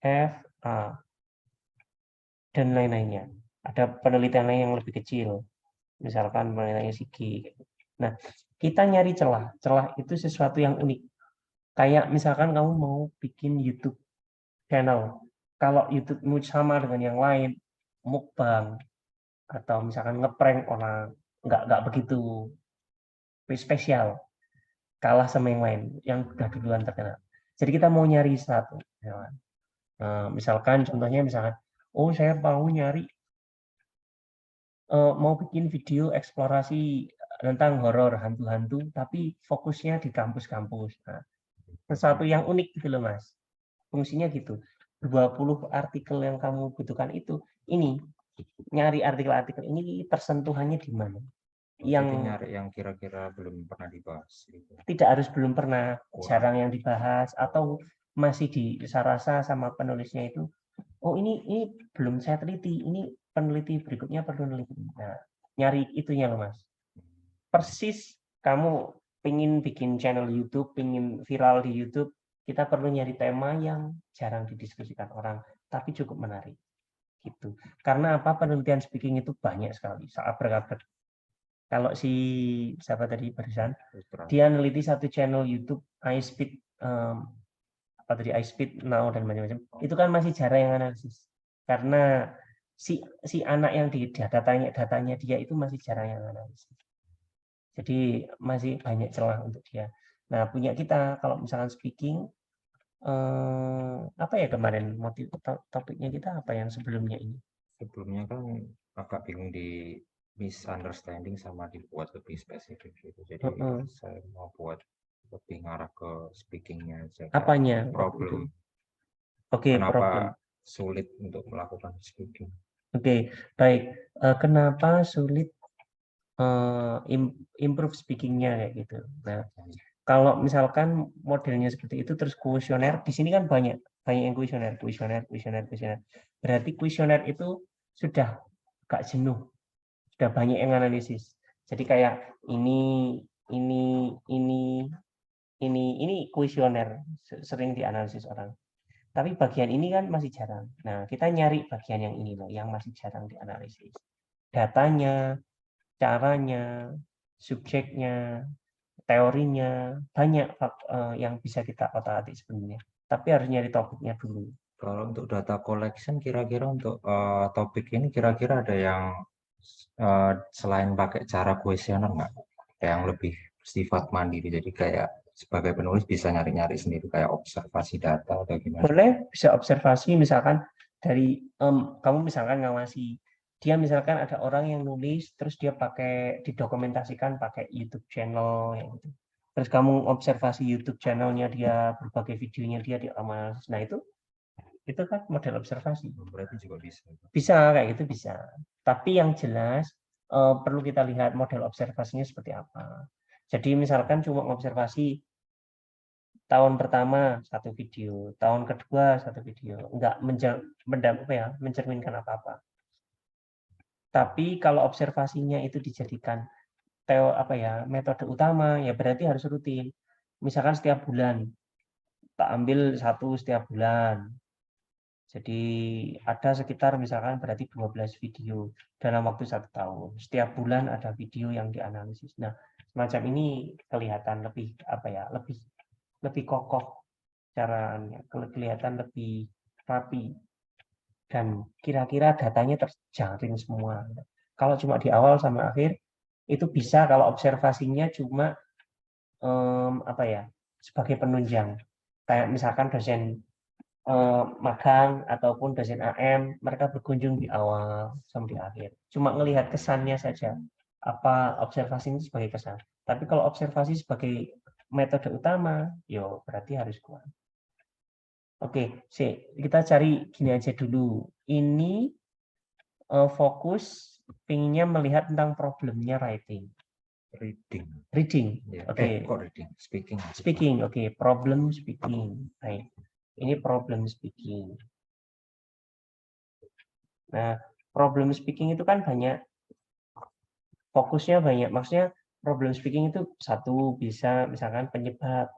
F, A, dan lain-lainnya. Ada penelitian lain yang lebih kecil, misalkan penelitiannya si G. Nah, kita nyari celah. Celah itu sesuatu yang unik. Kayak misalkan kamu mau bikin YouTube channel. Kalau YouTube-mu sama dengan yang lain, mukbang, atau misalkan ngeprank orang, nggak begitu spesial. Kalah sama yang lain, yang udah duluan terkenal. Jadi kita mau nyari satu. Misalkan contohnya oh saya mau nyari mau bikin video eksplorasi tentang horor hantu-hantu tapi fokusnya di kampus-kampus. Nah, sesuatu yang unik gitu loh Mas. Fungsinya gitu. 20 artikel yang kamu butuhkan itu ini nyari artikel-artikel ini tersentuhannya di mana? Yang nyari yang kira-kira belum pernah dibahas gitu. Tidak harus belum pernah, jarang yang dibahas atau masih dirasa sama penulisnya itu, oh ini belum saya teliti, ini peneliti berikutnya perlu neliti. Nah, nyari itunya loh Mas. Persis kamu pengen bikin channel YouTube, pengen viral di YouTube, kita perlu nyari tema yang jarang didiskusikan orang, tapi cukup menarik. Gitu. Karena apa? Penelitian speaking itu banyak sekali, saat berkabar. Kalau si siapa tadi barusan, dia neliti satu channel YouTube iSpeed iSpeed Now dan macam-macam. Itu kan masih jarang yang analisis. Karena si anak yang di datanya dia itu masih jarang yang analisis. Jadi masih banyak celah untuk dia. Nah, punya kita kalau misalkan speaking apa ya kemarin motif topiknya kita apa yang sebelumnya ini? Sebelumnya kan agak bingung di misunderstanding sama dibuat lebih spesifik gitu. Jadi saya mau buat lebih ngarah ke speakingnya aja. Apanya? Problem. Oke, kenapa problem. Sulit untuk melakukan speaking? Oke, baik. Kenapa sulit improve speakingnya kayak gitu? Nah, kalau misalkan modelnya seperti itu terus kuesioner, di sini kan banyak yang kuesioner. Berarti kuesioner itu sudah gak jenuh, sudah banyak yang analisis. Jadi kayak ini kuesioner sering dianalisis orang. Tapi bagian ini kan masih jarang. Nah, kita nyari bagian yang ini loh, yang masih jarang dianalisis. Datanya, caranya, subjeknya, teorinya, banyak yang bisa kita otak-atik sebenarnya. Tapi harus nyari topiknya dulu. Kalau untuk data collection, kira-kira untuk topik ini kira-kira ada yang selain pakai cara kuesioner nggak? Yang lebih sifat mandiri, jadi kayak sebagai penulis bisa nyari-nyari sendiri kayak observasi data atau gimana? Boleh, bisa observasi misalkan dari kamu misalkan ngawasi dia, misalkan ada orang yang nulis terus dia didokumentasikan pakai YouTube channel gitu. terus kamu observasi YouTube channelnya dia, berbagai videonya dia di analisis. Nah itu kan model observasi. Berarti juga bisa. Bisa kayak gitu bisa. Tapi yang jelas perlu kita lihat model observasinya seperti apa. Jadi misalkan cuma observasi tahun pertama satu video, tahun kedua satu video, enggak mencerminkan apa-apa. Tapi kalau observasinya itu dijadikan metode utama, ya berarti harus rutin. Misalkan setiap bulan, tak ambil satu setiap bulan. Jadi ada sekitar misalkan berarti 12 video dalam waktu 1 tahun. Setiap bulan ada video yang dianalisis. Nah, semacam ini kelihatan lebih kokoh caranya, kelihatan lebih rapi. Dan kira-kira datanya terjaring semua. Kalau cuma di awal sama akhir, itu bisa kalau observasinya cuma sebagai penunjang. Kayak misalkan dosen magang ataupun dosen AM, mereka berkunjung di awal sampai di akhir. Cuma ngelihat kesannya saja. Apa observasi ini sebagai kesan. Tapi kalau observasi sebagai metode utama, yo berarti harus kuat. Oke, kita cari gini aja dulu. Ini fokus pinginnya melihat tentang problemnya reading. Yeah. Oke. Reading. Speaking, oke. Problem speaking. Baik. Ini problem speaking. Nah, problem speaking itu kan banyak, fokusnya banyak. Maksudnya problem speaking itu satu bisa misalkan penyebab,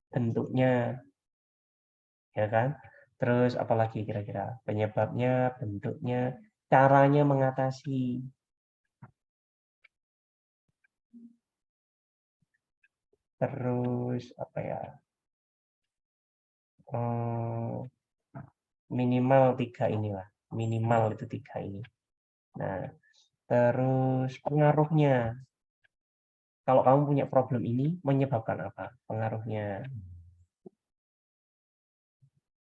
bentuknya, ya kan? Terus apalagi kira-kira penyebabnya, bentuknya, caranya mengatasi. Terus minimal 3 inilah, minimal itu 3 ini. Nah, terus pengaruhnya. Kalau kamu punya problem ini menyebabkan apa? Pengaruhnya.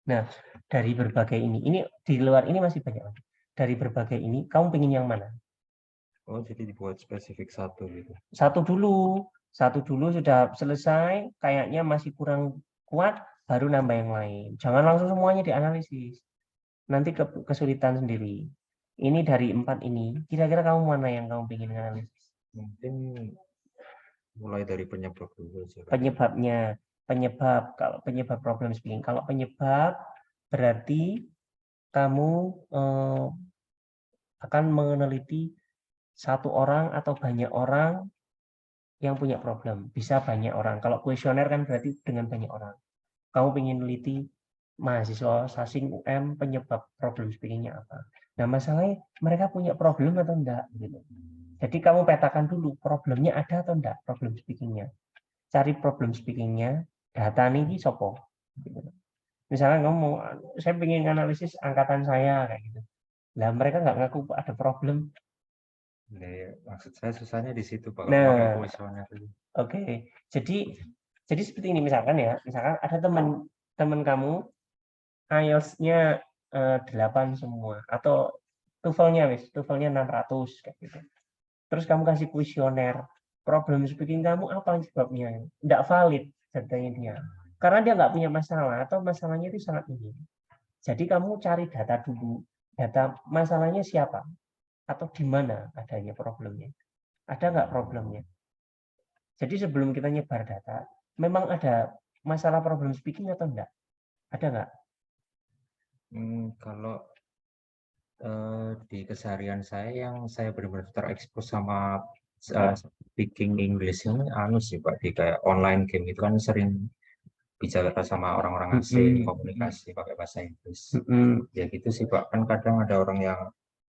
Nah, dari berbagai ini di luar ini masih banyak. Dari berbagai ini, kamu pengen yang mana? Oh, jadi dibuat spesifik satu gitu. Satu dulu sudah selesai, kayaknya masih kurang kuat, baru nambah yang lain. Jangan langsung semuanya dianalisis. Nanti kesulitan sendiri. Ini dari 4 ini, kira-kira kamu mana yang kamu pengen analisis? Mungkin mulai dari penyebab dulu. Kalau penyebab problem speaking. Kalau penyebab berarti kamu akan meneliti satu orang atau banyak orang yang punya problem. Bisa banyak orang. Kalau kuesioner kan berarti dengan banyak orang. Kamu ingin meneliti mahasiswa Sasing UM penyebab problem speakingnya apa. Nah, masalahnya mereka punya problem atau enggak gitu. Jadi kamu petakan dulu problemnya ada atau enggak problem speakingnya. Cari problem speakingnya, data ini sopo. Gitu. Misalnya ngomong, saya ingin analisis angkatan saya kayak gitu. Nah, mereka nggak ngaku ada problem. Nah, maksud saya susahnya di situ Pak. Nah, kuesioner. Oke. Jadi seperti ini misalkan ada teman kamu IELTS-nya 8 semua atau TOEFL-nya 600 kayak gitu. Terus kamu kasih kuesioner, problem speaking kamu apa sebabnya? Tidak valid datanya dia. Karena dia nggak punya masalah atau masalahnya itu sangat minim. Jadi kamu cari data dulu, data masalahnya siapa atau di mana adanya problemnya. Ada nggak problemnya? Jadi sebelum kita nyebar data, memang ada masalah problem speaking atau enggak? Ada nggak? Kalau di keseharian saya yang saya benar-benar terekspos sama speaking English ini sih Pak, di kayak online game itu kan sering bicara sama orang-orang asing, komunikasi pakai bahasa Inggris. Ya gitu sih Pak, kan kadang ada orang yang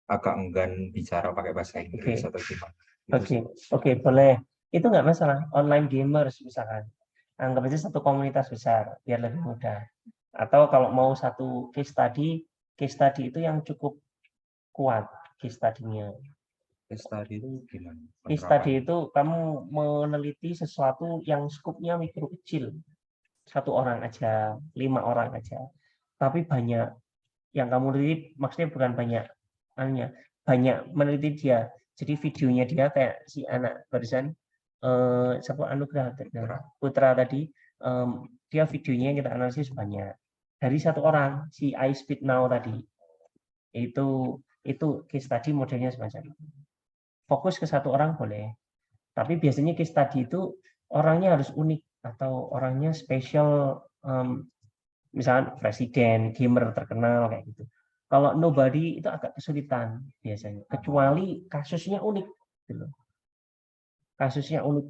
agak enggan bicara pakai bahasa Inggris atau gimana. Oke, boleh. Itu nggak masalah. Online gamers misalkan. Anggap aja satu komunitas besar, biar lebih mudah. Atau kalau mau satu case study itu yang cukup kuat case study-nya. Case study itu gimana? Case study itu kamu meneliti sesuatu yang skupnya mikro kecil. 1 orang aja, 5 orang aja. Tapi banyak yang kamu teliti, maksudnya bukan banyak meneliti dia, Jadi videonya dia kayak si anak barusan siapa Anugrah Putra tadi, dia videonya yang kita analisis banyak dari satu orang, si iSpeed Now tadi. Itu case study modelnya semacam itu. Fokus ke satu orang boleh, tapi biasanya case study itu orangnya harus unik atau orangnya spesial, misalnya presiden, gamer terkenal kayak gitu. Kalau nobody itu agak kesulitan biasanya, kecuali kasusnya unik. Gitu. Kasusnya unik,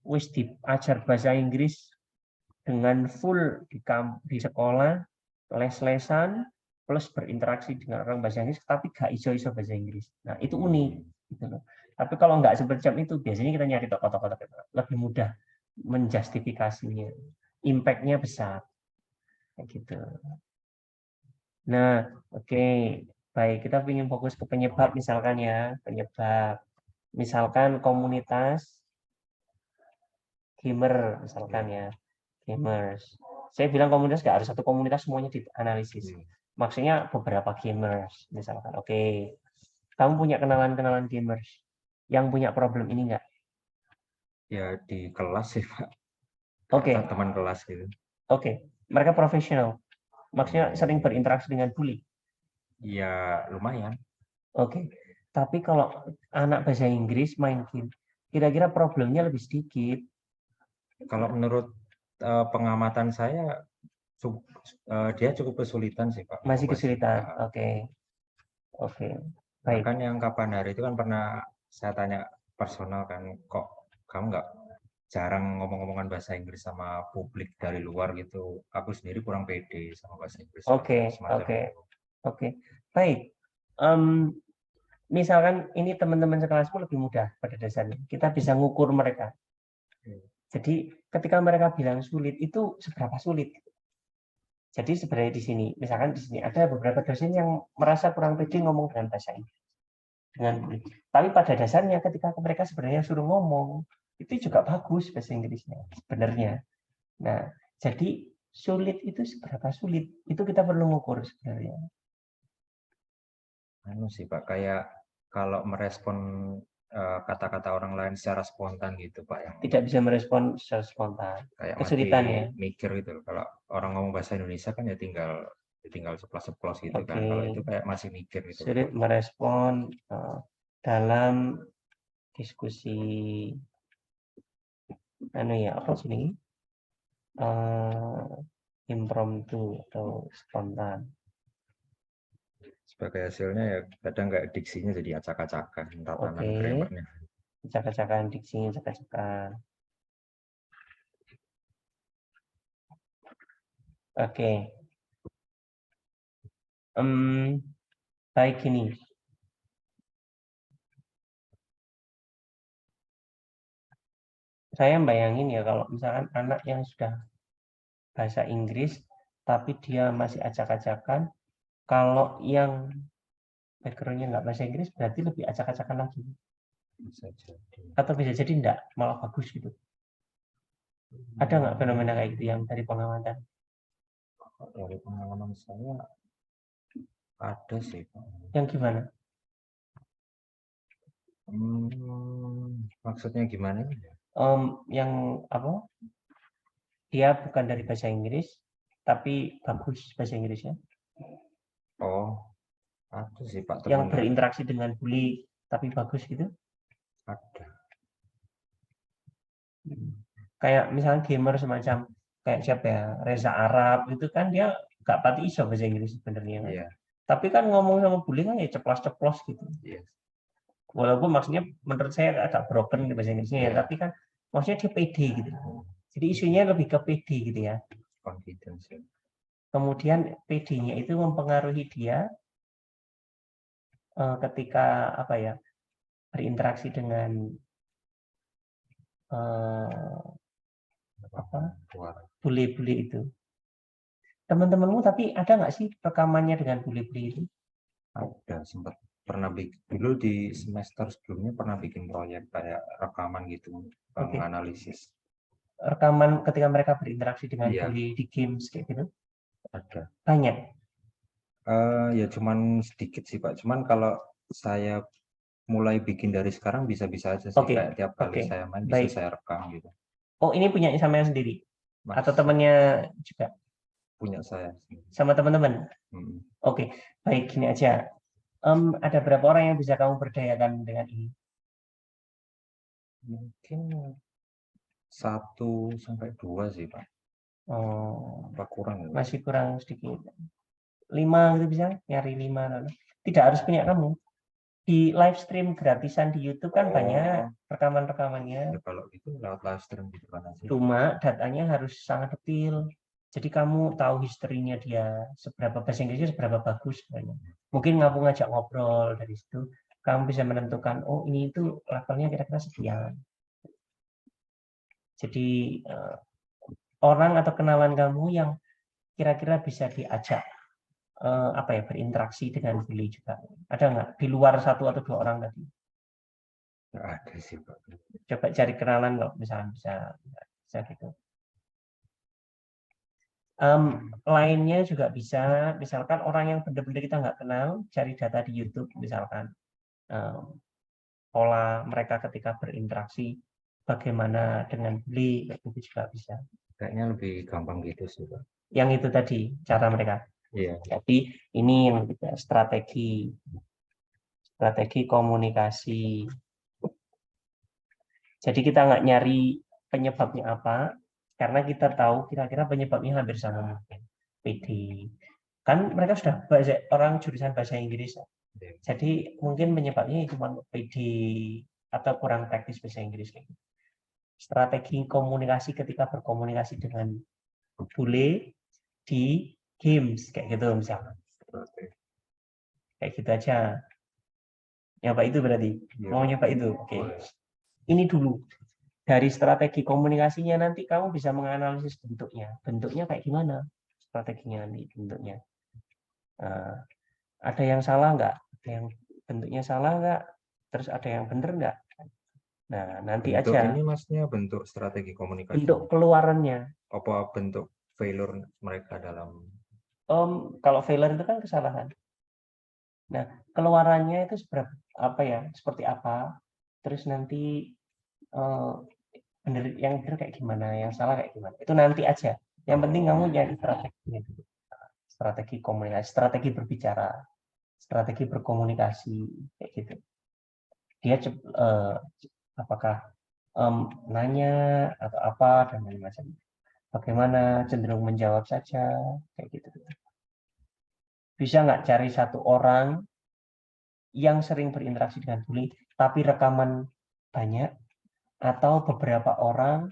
wis diajar bahasa Inggris dengan full di sekolah, les-lesan, plus berinteraksi dengan orang bahasa Inggris, tapi gak iso-iso bahasa Inggris. Nah itu unik. Gitu loh. Tapi kalau nggak semacam itu, biasanya kita nyari tokoh-tokoh lebih mudah menjustifikasinya, impact-nya besar. Kayak gitu. Nah, oke. Baik, kita ingin fokus ke penyebab misalkan ya, penyebab. Misalkan komunitas gamer misalkan ya, gamers. Saya bilang komunitas nggak harus satu komunitas semuanya dianalisis. Maksudnya beberapa gamers misalkan. Oke. Kamu punya kenalan-kenalan gamers yang punya problem ini nggak? Ya di kelas sih Pak. Oke. Teman kelas gitu. Oke. Mereka profesional. Maksudnya sering berinteraksi dengan bully. Ya lumayan. Oke. Tapi kalau anak bahasa Inggris main game, kira-kira problemnya lebih sedikit. Kalau menurut pengamatan saya, dia cukup kesulitan sih Pak. Masih kesulitan. Oke. Oke. Baik. Bahkan yang kapan hari itu kan pernah saya tanya personal kan, kok kamu nggak jarang ngomong-ngomongan bahasa Inggris sama publik dari luar gitu. Aku sendiri kurang pede sama bahasa Inggris. Oke. Baik. Misalkan ini teman-teman sekelasmu lebih mudah pada dasarnya. Kita bisa ngukur mereka. Jadi ketika mereka bilang sulit, itu seberapa sulit. Jadi sebenarnya di sini, misalkan di sini ada beberapa dosen yang merasa kurang pede ngomong dengan bahasa Inggris. Tapi pada dasarnya ketika mereka sebenarnya suruh ngomong, itu juga bagus bahasa Inggrisnya sebenarnya. Nah, jadi sulit itu seberapa sulit, itu kita perlu ngukur sebenarnya. Anu sih Pak, kayak kalau merespon kata-kata orang lain secara spontan gitu Pak, yang tidak bisa merespon secara spontan, kayak kesulitan ya. Mikir gitu. Kalau orang ngomong bahasa Indonesia kan ya tinggal ceplos-ceplos gitu kan. Kalau itu kayak masih mikir gitu. Sulit merespon dalam diskusi apa sih impromptu atau spontan. Sebagai hasilnya ya kadang kayak diksinya jadi acak-acakan, tatanan grammarnya. Acak-acakan diksinya, acak-acakan. Oke. Baik ini. Saya bayangin ya kalau misalkan anak yang sudah bahasa Inggris tapi dia masih acak-acakan, kalau yang background-nya nggak bahasa Inggris berarti lebih acak-acakan lagi. Bisa jadi. Atau bisa jadi enggak, malah bagus gitu. Ada nggak fenomena kayak gitu yang dari pengamatan? Dari pengalaman saya ada sih Pak. Yang gimana? Maksudnya gimana? Yang apa? Dia bukan dari bahasa Inggris, tapi bagus bahasa Inggrisnya. Oh, ada sih Pak. Yang berinteraksi dengan bully, tapi bagus gitu? Ada. Kayak misalnya gamer semacam kayak siapa ya, Reza Arab itu kan dia nggak pati iso bahasa Inggris sebenarnya kan. Yeah. Tapi kan ngomong sama bully kan ya ceplos-ceplos gitu. Yes. Walaupun maksudnya menurut saya agak broken di bahasa Inggrisnya ya, tapi kan maksudnya dia pede gitu. Jadi isunya lebih ke pede gitu ya. Confidence. Ya. Kemudian PD-nya itu mempengaruhi dia ketika apa ya, berinteraksi dengan bully-bully itu. Teman-temanmu tapi ada nggak sih rekamannya dengan bully-bully itu? Ada, sempat pernah dulu di semester sebelumnya pernah bikin proyek kayak rekaman gitu, menganalisis. Rekaman ketika mereka berinteraksi dengan bully di games kayak gitu? Ada. Banyak? Ya cuman sedikit sih Pak. Cuman kalau saya mulai bikin dari sekarang bisa-bisa aja sih, Oke, kayak tiap kali oke. saya main Baik. bisa saya rekam gitu. Oh, ini punya sama yang sendiri? Atau Masih temannya juga? punya saya. Sama teman-teman? Oke, baik, gini aja. Ada berapa orang yang bisa kamu berdayakan dengan ini? Mungkin 1 sampai 2 sih, Pak. Oh, Apa kurang ya? masih kurang sedikit. 5 gitu bisa? Nyari 5 lalu. Tidak harus punya kamu. Di live stream gratisan di YouTube kan banyak rekaman-rekamannya. Ya, kalau gitu lewat live stream gitu kan aja. Cuma datanya harus sangat detail. Jadi kamu tahu historinya dia, seberapa bahasa Inggrisnya seberapa bagus sebenarnya. Mungkin kamu ngajak ngobrol dari situ, kamu bisa menentukan, oh ini itu levelnya kira-kira sekian. Jadi orang atau kenalan kamu yang kira-kira bisa diajak berinteraksi dengan beli juga. Ada nggak di luar 1 atau 2 orang tadi? Nggak ada sih, Pak. Coba cari kenalan kalau misalnya bisa gitu. Lainnya juga bisa, misalkan orang yang benar-benar kita nggak kenal, cari data di YouTube misalkan pola mereka ketika berinteraksi, bagaimana dengan beli, itu juga bisa. Kayaknya lebih gampang gitu sih, Pak. Yang itu tadi cara mereka. Iya. Jadi ini yang kita strategi komunikasi. Jadi kita nggak nyari penyebabnya apa, karena kita tahu kira-kira penyebabnya hampir sama mungkin. PD. Kan mereka sudah orang jurusan bahasa Inggris. Jadi mungkin penyebabnya cuma PD atau kurang praktis bahasa Inggris. Strategi komunikasi ketika berkomunikasi dengan bule di games kayak gitu misalnya. Kayak gitu aja. Nyoba itu berarti. Mau nyoba itu. Oke. Ini dulu. Dari strategi komunikasinya nanti kamu bisa menganalisis bentuknya. Bentuknya kayak gimana? Strateginya nanti bentuknya. Ada yang salah nggak? Ada yang bentuknya salah nggak? Terus ada yang benar nggak? Nah, nanti bentuk aja. Ini maksudnya bentuk strategi komunikasi. Bentuk keluarannya. Apa bentuk failure mereka dalam? Kalau failure itu kan kesalahan. Nah, keluarannya itu seperti apa? Terus nanti yang benar kayak gimana, yang salah kayak gimana? Itu nanti aja. Yang penting kamu nyari strateginya dulu. Strategi komunikasi, strategi berbicara, strategi berkomunikasi kayak gitu. Dia apakah nanya atau apa dan macam-macam. Bagaimana cenderung menjawab saja kayak gitu. Bisa nggak cari 1 orang yang sering berinteraksi dengan bully tapi rekaman banyak, atau beberapa orang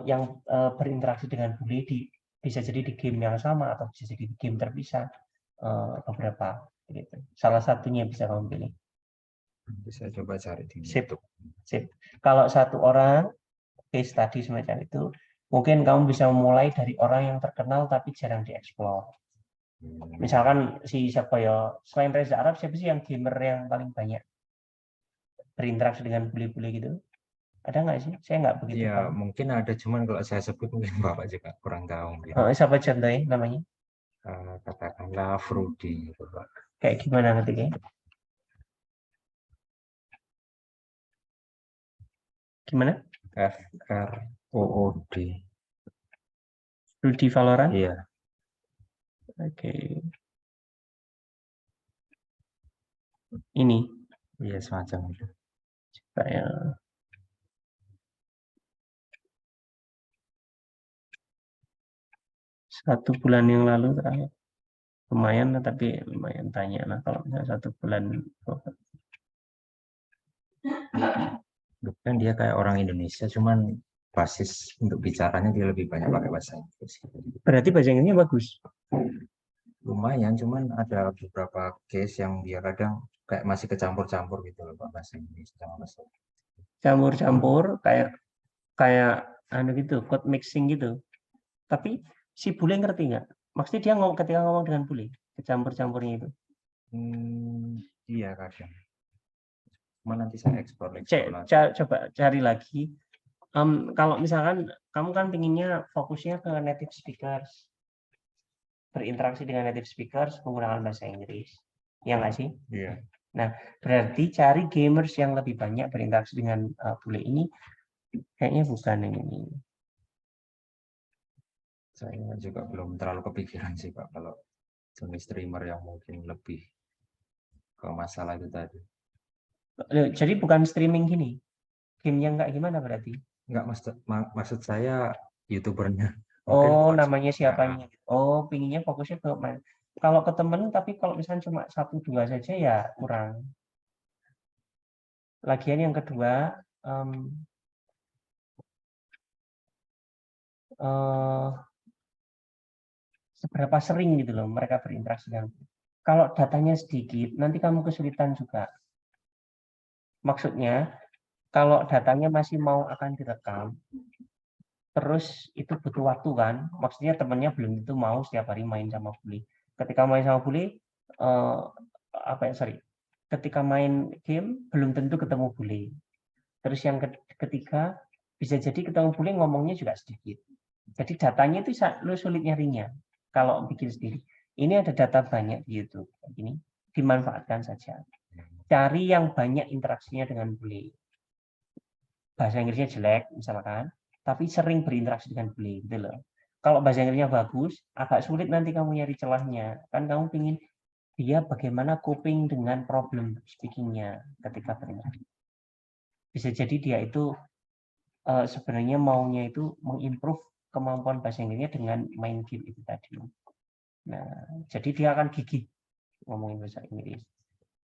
yang berinteraksi dengan bully bisa jadi di game yang sama atau bisa jadi di game terpisah, beberapa gitu. Salah satunya bisa kamu pilih. Bisa coba cari di YouTube. Sip. Kalau 1 orang case study semacam itu, mungkin kamu bisa memulai dari orang yang terkenal tapi jarang dieksplor. Misalkan siapa ya, selain Reza Arab, siapa sih yang gamer yang paling banyak berinteraksi dengan bully-bully gitu? Ada nggak sih? Saya nggak begitu ya, tahu. mungkin ada, cuman kalau saya sebut mungkin Bapak juga kurang tahu. Siapa contohnya namanya? Katakanlah Fruity. Kayak gimana ngetiknya? Gimana? FROOD. Rudy Valorant? Iya. Oke. Ini? Iya, semacam itu. Saya 1 bulan yang lalu terakhir. Lumayan, tapi lumayan banyak lah kalau misalnya 1 bulan. Bukan dia kayak orang Indonesia, cuman basis untuk bicaranya dia lebih banyak pakai bahasa Inggris. Berarti bahasa Inggrisnya bagus? Lumayan, cuman ada beberapa case yang dia kadang kayak masih kecampur-campur gitu loh, bahasa Inggris sama bahasa. Campur-campur kayak gitu, code mixing gitu. Tapi si bule ngerti nggak? Maksudnya dia ketika ngomong dengan bule, kecampur-campurnya itu. Iya kadang. Cuma nanti saya explore coba cari lagi. Kalau misalkan kamu kan pinginnya fokusnya ke native speakers, berinteraksi dengan native speakers menggunakan bahasa Inggris, ya nggak sih? Iya. Nah, berarti cari gamers yang lebih banyak berinteraksi dengan bule ini, kayaknya bukan yang ini. Saya juga belum terlalu kepikiran sih Pak, kalau jenis streamer yang mungkin lebih ke masalah itu tadi. Jadi bukan streaming gini, game yang nggak gimana berarti? Nggak, maksud saya YouTubernya. Oh, namanya siapanya. Oh, pinginnya fokusnya ke main. Kalau ke temen, tapi kalau misalnya cuma 1-2 saja ya kurang. Lagian yang kedua, seberapa sering gitu loh mereka berinteraksi dengan. Kalau datanya sedikit, nanti kamu kesulitan juga. Maksudnya, kalau datanya masih mau akan direkam, terus itu butuh waktu kan, maksudnya temennya belum tentu mau setiap hari main sama bule. Ketika main sama bule, ketika main game belum tentu ketemu bule. Terus yang ketiga, bisa jadi ketemu bule ngomongnya juga sedikit. Jadi datanya itu lu sulit nyarinya kalau bikin sendiri. Ini ada data banyak di YouTube, ini dimanfaatkan saja. Cari yang banyak interaksinya dengan bule. Bahasa Inggrisnya jelek misalkan, tapi sering berinteraksi dengan bule gitu loh. Kalau bahasa Inggrisnya bagus, agak sulit nanti kamu nyari celahnya. Kan kamu pingin dia bagaimana coping dengan problem speaking-nya ketika berinteraksi. Bisa jadi dia itu sebenarnya maunya itu mengimprove kemampuan bahasa Inggrisnya dengan main game itu tadi. Nah, jadi dia akan gigih ngomongin bahasa Inggris.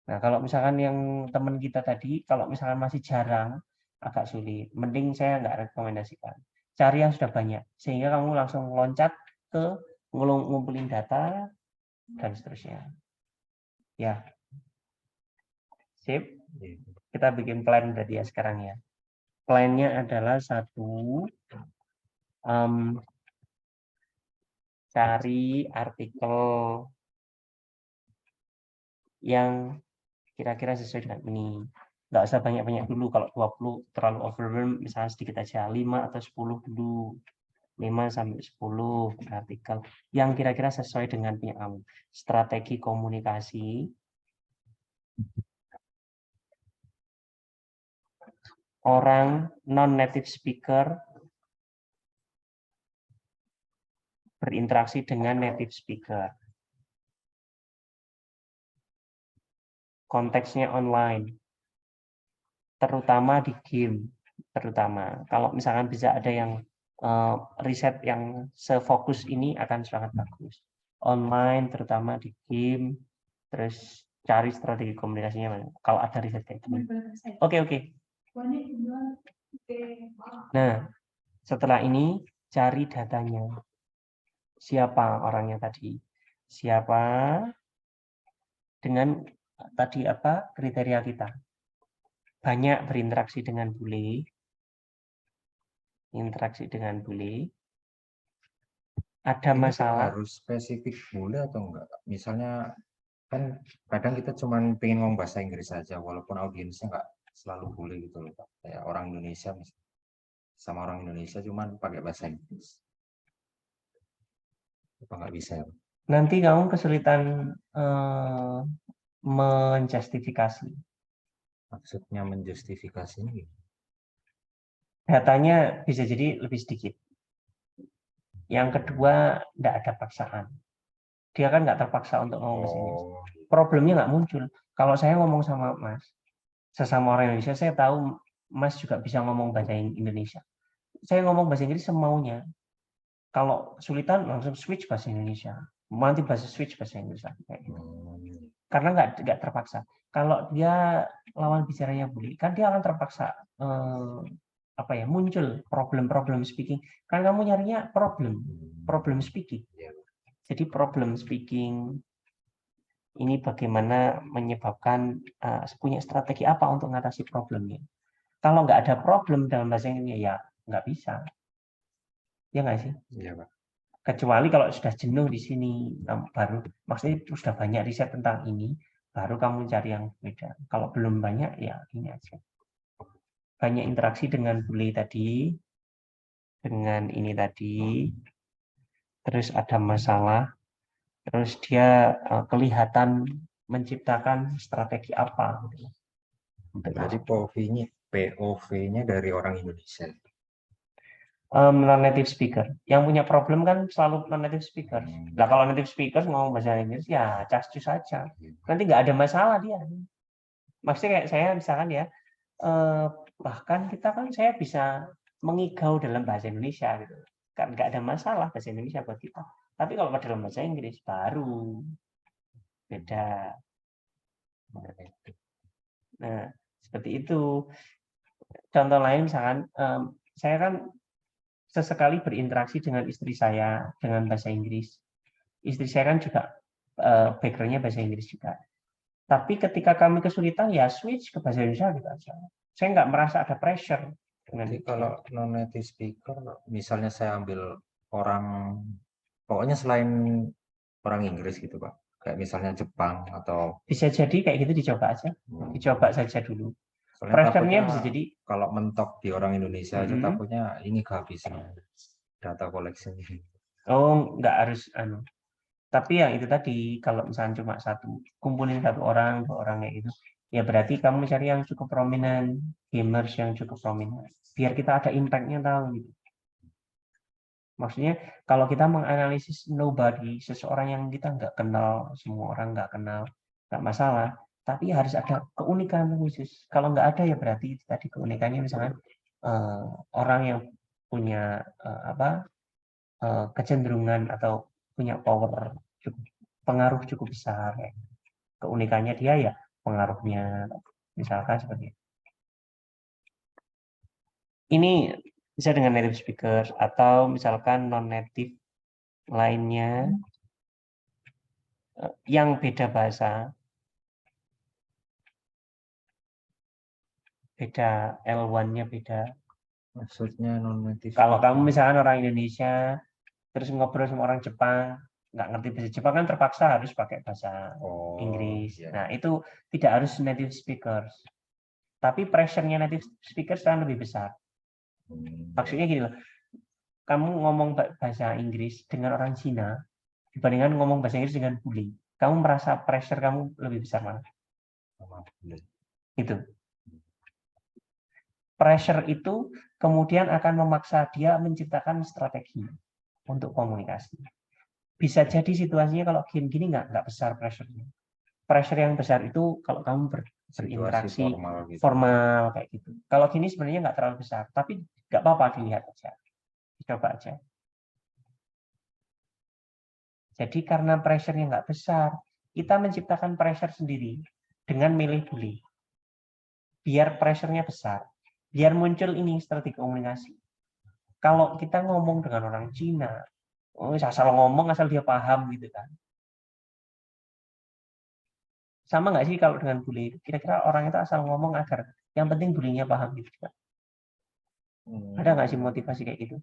Nah, kalau misalkan yang teman kita tadi, kalau misalkan masih jarang, agak sulit. Mending saya nggak rekomendasikan. Cari yang sudah banyak, sehingga kamu langsung loncat ke ngumpulin data, dan seterusnya. Ya. Sip. Kita bikin plan berarti ya sekarang ya. Plannya adalah satu, cari artikel yang kira-kira sesuai dengan ini. Nggak usah banyak-banyak dulu, kalau 20 terlalu overwhelm, misalnya sedikit aja, 5 atau 10 dulu. 5-10 artikel yang kira-kira sesuai dengan punya kamu. Strategi komunikasi, orang non-native speaker berinteraksi dengan native speaker. Konteksnya online, terutama di game. Terutama kalau misalkan bisa ada yang riset yang sefokus ini akan sangat bagus. Online, terutama di game, terus cari strategi komunikasinya. Kalau ada riset kayak gitu. Oke. Nah, setelah ini cari datanya. Siapa orangnya tadi? Siapa dengan tadi apa kriteria kita? Banyak berinteraksi dengan bule. Interaksi dengan bule. Ada ini masalah. Harus spesifik bule atau enggak? Misalnya kan kadang kita cuma pengen ngomong bahasa Inggris saja, walaupun audiensnya enggak selalu bule gitu loh Pak. Kayak orang Indonesia sama orang Indonesia cuman pakai bahasa Inggris. Apa nggak bisa? Nanti kamu kesulitan menjustifikasi. Maksudnya menjustifikasinya gitu. Datanya bisa jadi lebih sedikit. Yang kedua, tidak ada paksaan. Dia kan nggak terpaksa untuk ngomong bahasa Inggris. Problemnya nggak muncul. Kalau saya ngomong sama Mas, sesama orang Indonesia, saya tahu Mas juga bisa ngomong bahasa Indonesia. Saya ngomong bahasa Inggris semaunya. Kalau sulitan langsung switch bahasa Indonesia. Nanti switch bahasa Inggris lagi kayak gitu. Karena nggak terpaksa. Kalau dia lawan bicaranya bule, kan dia akan terpaksa muncul problem speaking. Kan kamu nyarinya problem speaking. Jadi problem speaking ini bagaimana menyebabkan punya strategi apa untuk mengatasi problemnya. Kalau nggak ada problem dalam bahasa Inggris ya nggak bisa. Ya nggak sih? Iya, Pak. Kecuali kalau sudah jenuh di sini, baru maksudnya sudah banyak riset tentang ini, baru kamu cari yang beda. Kalau belum banyak ya ini aja. Banyak interaksi dengan bule tadi, dengan ini tadi, terus ada masalah, terus dia kelihatan menciptakan strategi apa. Jadi POV-nya dari orang Indonesia. Non-native speaker. Yang punya problem kan selalu non-native speaker. Nah, kalau native speaker ngomong bahasa Inggris, ya cas-cus saja. Nanti nggak ada masalah dia. Maksudnya kayak saya misalkan ya, bahkan saya bisa mengigau dalam bahasa Indonesia gitu. Kan nggak ada masalah bahasa Indonesia buat kita. Tapi kalau dalam bahasa Inggris baru beda. Nah, seperti itu. Contoh lain misalkan saya kan sesekali berinteraksi dengan istri saya dengan bahasa Inggris. Istri saya kan juga background-nya bahasa Inggris juga. Tapi ketika kami kesulitan ya switch ke bahasa Indonesia gitu aja. Saya nggak merasa ada pressure. Jadi kalau non-native speaker, misalnya saya ambil orang, pokoknya selain orang Inggris gitu Pak, kayak misalnya Jepang atau bisa jadi kayak gitu dicoba aja, dicoba saja dulu. Pressure-nya bisa jadi kalau mentok di orang Indonesia aja takutnya ini kehabisan data collection. Oh, nggak harus tapi yang itu tadi kalau misalnya cuma kumpulin satu orang, 2 orang kayak gitu, ya berarti kamu cari yang cukup prominent, gamers yang cukup prominent, biar kita ada impact-nya tahu gitu. Maksudnya kalau kita menganalisis nobody, seseorang yang kita nggak kenal, semua orang nggak kenal, nggak masalah. Tapi harus ada keunikan khusus. Kalau nggak ada ya berarti tadi keunikannya misalnya orang yang punya kecenderungan atau punya power pengaruh cukup besar. Keunikannya dia ya pengaruhnya, misalkan seperti itu. Ini bisa dengan native speakers atau misalkan non-native lainnya yang beda bahasa, beda L1-nya beda. Maksudnya non-native. Kalau kamu misalkan orang Indonesia terus ngobrol sama orang Jepang, nggak ngerti bahasa Jepang kan terpaksa harus pakai bahasa Inggris. Iya. Nah itu tidak harus native speakers, tapi pressure-nya native speakers kan lebih besar. Maksudnya gini loh, kamu ngomong bahasa Inggris dengan orang Cina dibandingkan ngomong bahasa Inggris dengan bule, kamu merasa pressure kamu lebih besar mana? Itu. Pressure itu kemudian akan memaksa dia menciptakan strategi untuk komunikasi. Bisa jadi situasinya kalau gini nggak besar pressure-nya. Pressure yang besar itu kalau kamu berinteraksi formal kayak gitu. Kalau gini sebenarnya nggak terlalu besar, tapi nggak apa-apa dilihat aja, coba aja. Jadi karena pressure-nya nggak besar, kita menciptakan pressure sendiri dengan milih bule. Biar pressure-nya besar, biar muncul ini strategi komunikasi. Kalau kita ngomong dengan orang Cina, asal ngomong asal dia paham gitu kan. Sama nggak sih kalau dengan bule? Kira-kira orang itu asal ngomong agar yang penting bulenya paham gitu kan. Ada nggak sih motivasi kayak gitu?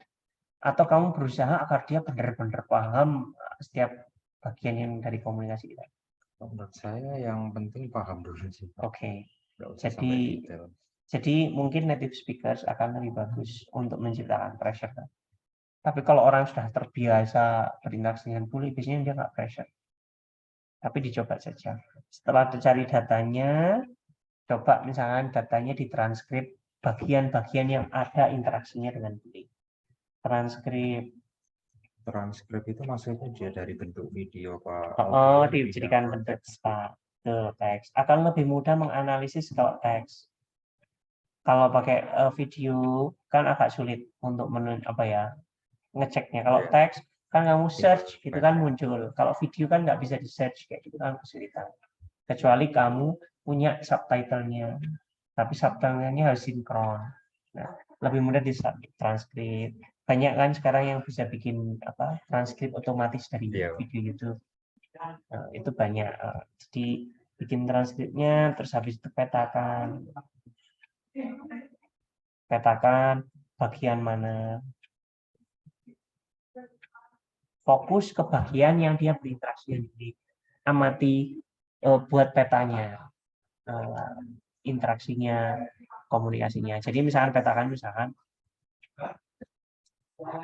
Atau kamu berusaha agar dia benar-benar paham setiap bagian yang dari komunikasi kita? Menurut saya yang penting paham dulu sih. Oke. Jadi mungkin native speakers akan lebih bagus untuk menciptakan pressure. Tapi kalau orang sudah terbiasa berinteraksi dengan bule, biasanya dia nggak pressure. Tapi dicoba saja. Setelah dicari datanya, coba misalkan datanya ditranskrip bagian-bagian yang ada interaksinya dengan bule. Transkrip itu maksudnya dia dari bentuk video Pak. Dijadikan bentuk teks. Akan lebih mudah menganalisis kalau teks. Kalau pakai video kan agak sulit untuk ngeceknya. Kalau teks kan kamu search gitu kan muncul. Kalau video kan nggak bisa di search kayak gitu kan kesulitan. Kecuali kamu punya subtitlenya. Tapi subtitlenya harus sinkron. Nah, lebih mudah di transkrip. Banyak kan sekarang yang bisa bikin transkrip otomatis dari video YouTube. Nah, itu banyak. Jadi bikin transkripnya, terus habis itu petakan bagian mana. Fokus ke bagian yang dia berinteraksi. Jadi amati buat petanya, interaksinya, komunikasinya. Jadi misalkan petakan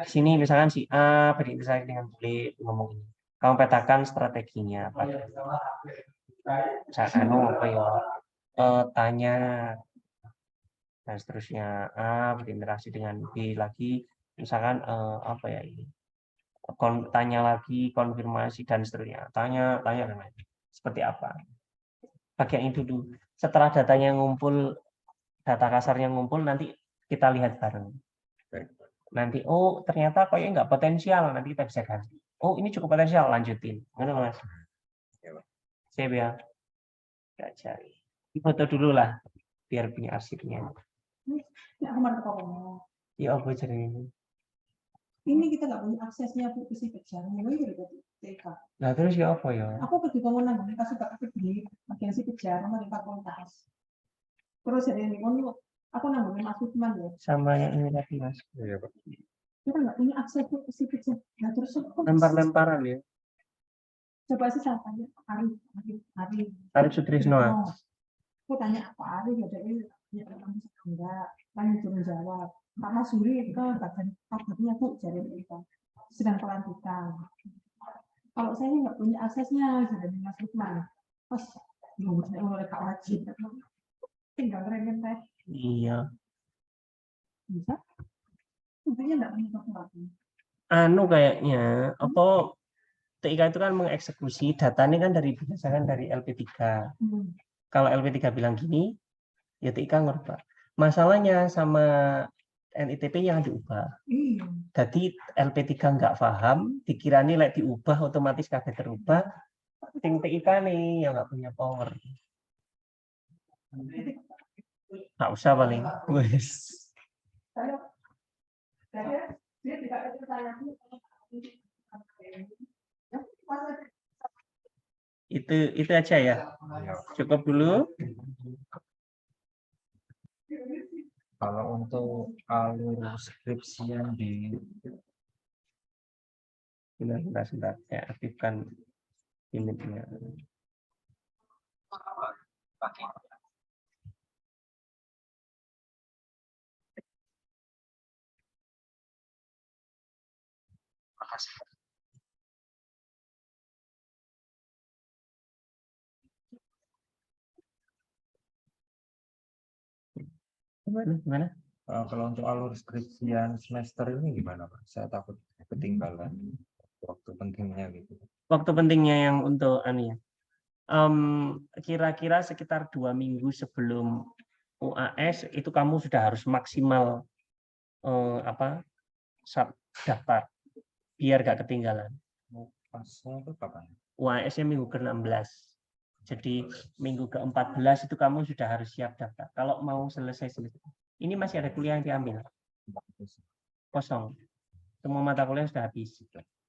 sini misalkan si A berinteraksi dengan bule ngomong ini. Kamu petakan strateginya apa? misalkan apa ya, tanya dan seterusnya, A berinteraksi dengan B lagi, misalkan apa ya ini, tanya lagi, konfirmasi dan seterusnya, tanya dan lain. Seperti apa? Bagian itu dulu. Setelah datanya ngumpul, data kasarnya ngumpul, nanti kita lihat bareng. Nanti, oh ternyata kayaknya nggak potensial, nanti kita bisa ganti. Oh ini cukup potensial, lanjutin. Mana Mas? Siap ya. Nggak cari. Foto dulu lah, biar punya arsipnya. Ya, aku mau ngomong. Ya apa caranya? Ini kita nggak punya aksesnya Bu ke si kejarnya, ini udah TK. Nah terus ya apa ya? Aku pergi bangunan, kasih tak di bagian si kejar, sama di fakultas. Terus hari ini aku nanggung Mas Lukman ya. Sama yang ini tadi Mas. Iya, Pak. Kita nggak punya akses ke si kejar. Nah terus aku Lempar-lemparan ya. coba sih saya tanya Arif Sutrisno. Aku tanya apa Arif ya dari ya kamu enggak, tanya turun jawab. Pak Mas Suri ke bagian kabarnya Bu jadi kita sedang pelantikan. Kalau saya nggak punya aksesnya jadi Mas Lukman. Pas saya mulai Pak Wajib tinggal keren teh. Iya. Bisa? Intinya nggak punya sesuatu. Anu kayaknya apa TIK itu kan mengeksekusi datanya kan berdasarkan dari LP3. Kalau LP3 bilang gini, ya TIK ngerubah. Masalahnya sama NITP yang diubah. Jadi LP3 nggak paham, dikira nilai diubah otomatis kabeh terubah. Ting TIK nih yang nggak punya power. Nggak usah paling. Wes. Itu aja ya. Cukup dulu. Kalau untuk alur skripsian di Sebentar, saya aktifkan limitnya. Gimana? Kalau untuk alur skripsian semester ini gimana Pak? Saya takut ketinggalan waktu pentingnya gitu. Waktu pentingnya yang untuk ya. Kira-kira sekitar 2 minggu sebelum UAS itu kamu sudah harus maksimal daftar biar gak ketinggalan. Pasnya itu kapan? UAS-nya minggu ke-16. Jadi minggu ke-14 itu kamu sudah harus siap daftar. Kalau mau selesai. Ini masih ada kuliah yang diambil. Kosong. Semua mata kuliah sudah habis.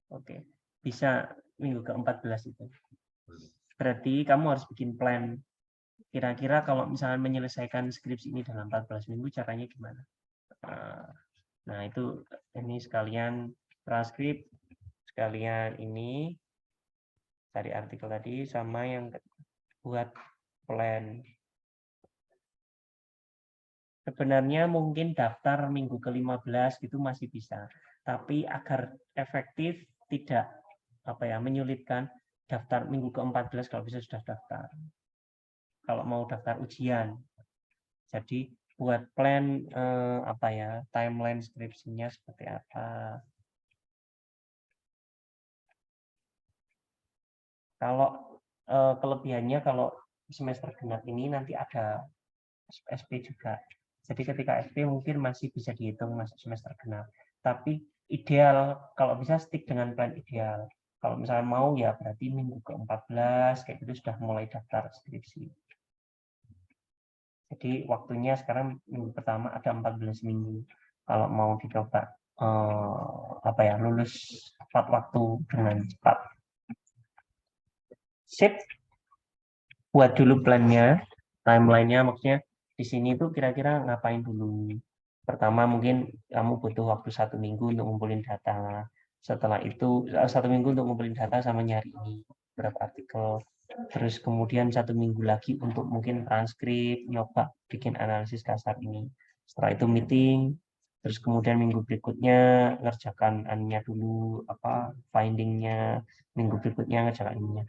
Oke. Bisa minggu ke-14 itu. Berarti kamu harus bikin plan. Kira-kira kalau misalnya menyelesaikan skripsi ini dalam 14 minggu caranya gimana? Nah, itu ini sekalian transkrip, sekalian ini cari artikel tadi sama yang buat plan. Sebenarnya mungkin daftar minggu ke-15 itu masih bisa. Tapi agar efektif tidak menyulitkan, daftar minggu ke-14 kalau bisa sudah daftar. Kalau mau daftar ujian. Jadi buat plan timeline skripsinya seperti apa. Kalau kelebihannya kalau semester genap ini nanti ada SP juga. Jadi ketika SP mungkin masih bisa dihitung masuk semester genap. Tapi ideal kalau bisa stick dengan plan ideal. Kalau misalnya mau ya berarti minggu ke-14 kayak gitu sudah mulai daftar skripsi. Jadi waktunya sekarang minggu pertama ada 14 minggu. Kalau mau dicoba lulus tepat waktu dengan cepat. Sip. Buat dulu plannya, timelinenya maksudnya di sini tuh kira-kira ngapain dulu. Pertama mungkin kamu butuh waktu 1 minggu untuk ngumpulin data. Setelah itu 1 minggu untuk ngumpulin data sama nyari ini beberapa artikel. Terus kemudian 1 minggu lagi untuk mungkin transkrip, nyoba bikin analisis kasar ini. Setelah itu meeting, terus kemudian minggu berikutnya ngerjakan anunya dulu, findingnya, minggu berikutnya ngerjakan ininya.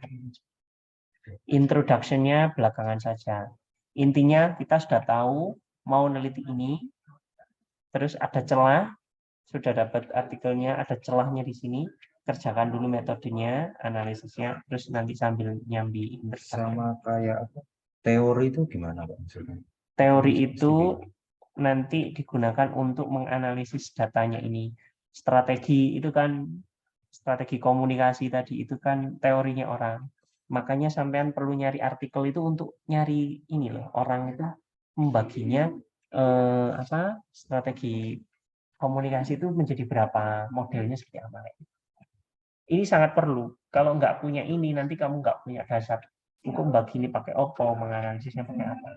Introduction-nya belakangan saja. Intinya kita sudah tahu mau neliti ini, terus ada celah, sudah dapat artikelnya, ada celahnya di sini, kerjakan dulu metodenya, analisisnya, terus nanti sambil nyambi. Sama kayak teori itu gimana Pak? Teori itu nanti digunakan untuk menganalisis datanya ini. Strategi itu kan, strategi komunikasi tadi itu kan teorinya orang. Makanya sampean perlu nyari artikel itu untuk nyari ini loh, orang itu membaginya strategi komunikasi itu menjadi berapa, modelnya seperti apa. Ini sangat perlu. Kalau nggak punya ini, nanti kamu nggak punya dasar. Hukum bagi ini pakai apa, menganalisisnya pakai apa.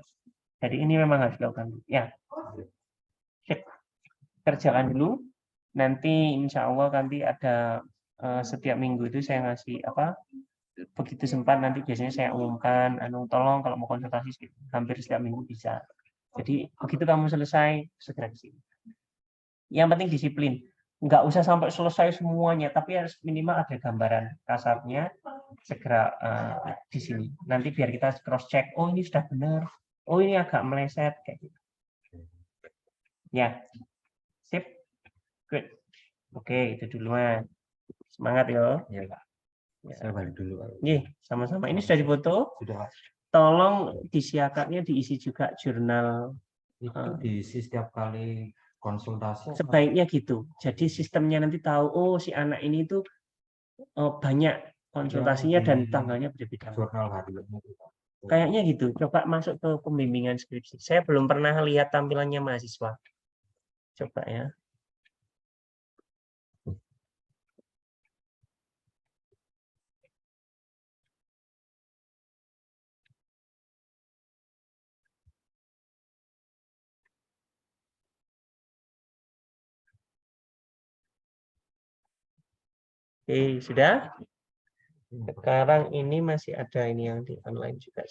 Jadi ini memang harus dilakukan. Ya, kerjakan dulu. Nanti insya Allah nanti ada setiap minggu itu saya ngasih begitu sempat nanti biasanya saya umumkan, tolong kalau mau konsultasi hampir setiap minggu bisa. Jadi begitu kamu selesai segera ke sini. Yang penting disiplin. Nggak usah sampai selesai semuanya, tapi harus minimal ada gambaran kasarnya segera di sini. Nanti biar kita cross check, oh ini sudah benar, oh ini agak meleset kayak gitu. Ya, sip, good. Oke, itu dulu Mas. Semangat ya. Ya Pak. Saya balik dulu Pak. Nih, sama-sama. Ini sudah difoto. Sudah Pak. Tolong disiapkannya diisi juga jurnal. Itu diisi setiap kali konsultasi. Sebaiknya gitu. Jadi sistemnya nanti tahu, oh si anak ini tuh banyak konsultasinya dan tanggalnya berbeda. Jurnal hariannya. Kayaknya gitu. Coba masuk ke pembimbingan skripsi. Saya belum pernah lihat tampilannya mahasiswa. Coba ya. Oke, sudah? Sekarang ini masih ada ini yang di online juga.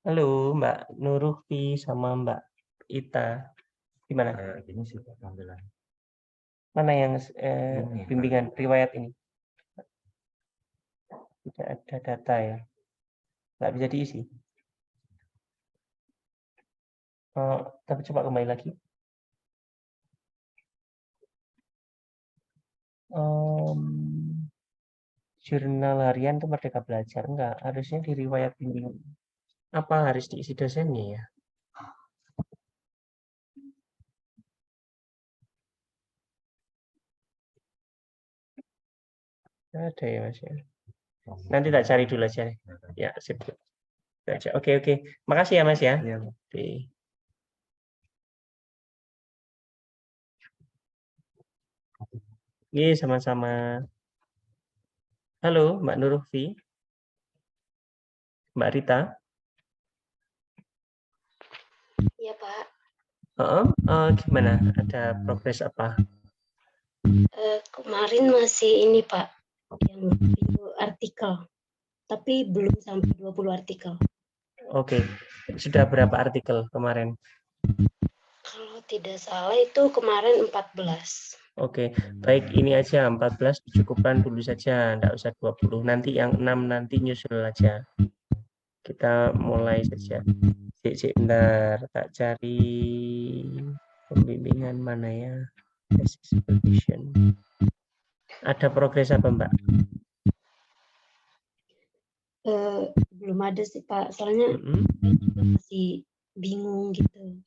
Halo Mbak Nurufi sama Mbak Ita. Gimana? Ini sih tampilan. Mana yang bimbingan riwayat ini? Tidak ada data ya. Nggak bisa diisi. Tapi coba kembali lagi. Jurnal harian itu Merdeka Belajar. Enggak, harusnya di riwayat bimbingan. Apa harus diisi dosennya ya? Ada ya Mas ya. Nanti tak cari dulu aja. Ya, sip. Oke. Makasih ya Mas ya. Oke. Iya, sama-sama. Halo, Mbak Nurufi. Mbak Rita. Iya, Pak. Gimana? Ada progres apa? Kemarin masih ini, Pak, yang video artikel. Tapi belum sampai 20 artikel. Oke. Sudah berapa artikel kemarin? Kalau tidak salah itu kemarin 14. Oke, baik ini aja 14 dicukupkan dulu saja, enggak usah 20. Nanti yang 6 nanti nyusul aja. Kita mulai saja. Bentar, tak cari pembimbingan mana ya? Ada progres apa, Mbak? Belum ada sih, Pak. Soalnya saya juga masih bingung gitu.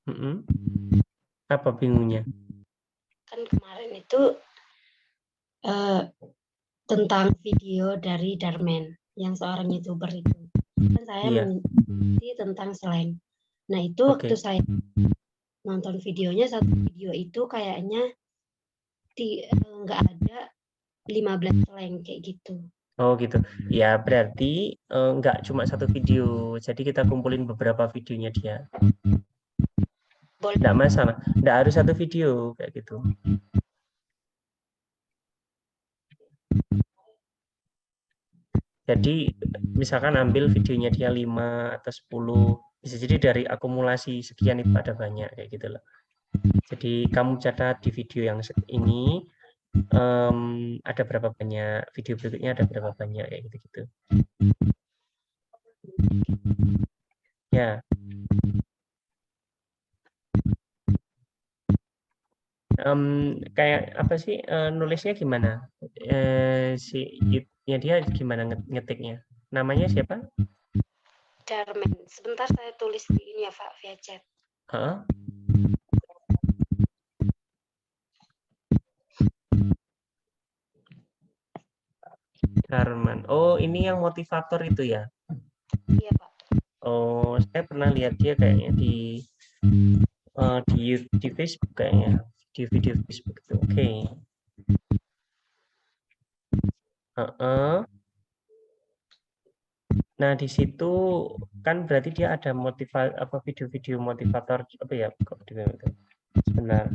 Apa bingungnya? Kan kemarin itu tentang video dari Darmen yang seorang YouTuber itu. Kan saya meneliti tentang slang. Nah, itu waktu saya nonton videonya, satu video itu kayaknya nggak ada 15 slang kayak gitu. Oh gitu. Ya berarti nggak cuma satu video. Jadi kita kumpulin beberapa videonya dia. Nggak masalah. Nggak harus satu video kayak gitu. Jadi misalkan ambil videonya dia 5 atau 10. Bisa jadi dari akumulasi sekian itu ada banyak kayak gitu loh. Jadi kamu catat di video yang ini ada berapa banyak, video berikutnya ada berapa banyak, kayak gitu-gitu. Ya. Kayak apa sih, nulisnya gimana? Si nya dia gimana ngetiknya? Namanya siapa? Darmen. Sebentar saya tulis di ini ya, Pak, via chat. Heeh. Darman. Oh, ini yang motivator itu ya? Iya, Pak. Oh, saya pernah lihat dia kayaknya di Facebook kayaknya, di video Facebook itu. Oke. Nah, di situ kan berarti dia ada video-video motivator apa ya? Sebentar.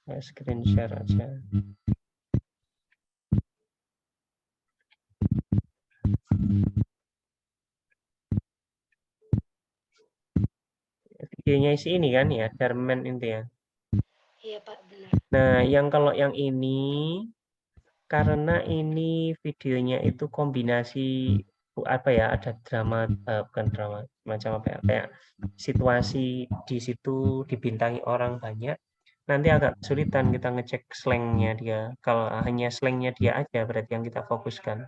Ya, screen share aja. Videonya isi ini kan ya, Darman itu ya. Iya, Pak, benar. Nah, kalau yang ini karena ini videonya itu kombinasi apa ya, ada drama, bukan drama, macam apa ya, kayak situasi di situ dibintangi orang banyak, nanti agak kesulitan kita ngecek slangnya dia. Kalau hanya slangnya dia aja berarti yang kita fokuskan.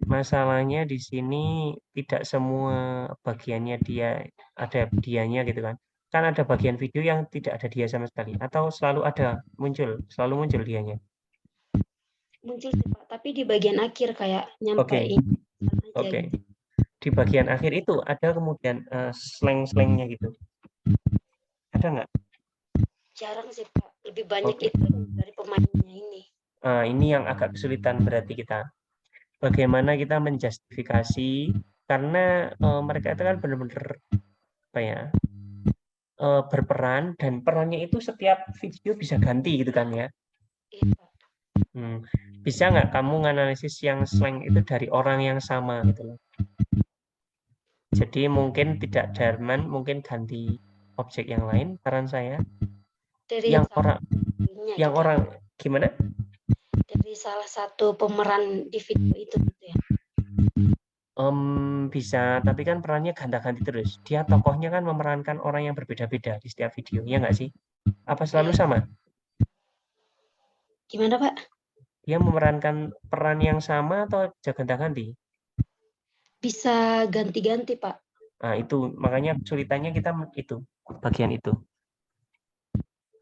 Masalahnya di sini tidak semua bagiannya dia ada dianya gitu kan. Kan ada bagian video yang tidak ada dia sama sekali, atau selalu selalu muncul dianya. Muncul sih, Pak, tapi di bagian akhir kayak nyampein aja Oke. gitu. Di bagian akhir itu ada kemudian slang-slangnya gitu. Ada nggak? Jarang sih, Pak. Lebih banyak itu dari pemainnya ini. Ini yang agak kesulitan berarti kita. Bagaimana kita menjustifikasi, karena mereka itu kan benar-benar apa ya, berperan, dan perannya itu setiap video bisa ganti gitu kan ya. Iya, Pak. Bisa nggak kamu nganalisis yang slang itu dari orang yang sama gitu loh. Jadi mungkin tidak Darman, mungkin ganti objek yang lain, saran saya. Dari yang orang gimana? Dari salah satu pemeran di video itu gitu ya. Bisa, tapi kan perannya ganti-ganti terus. Dia tokohnya kan memerankan orang yang berbeda-beda di setiap video, ya nggak sih? Apa selalu sama? Gimana, Pak? Dia memerankan peran yang sama atau ganti-ganti? Bisa ganti-ganti, Pak. Nah, itu makanya kesulitannya kita itu bagian itu.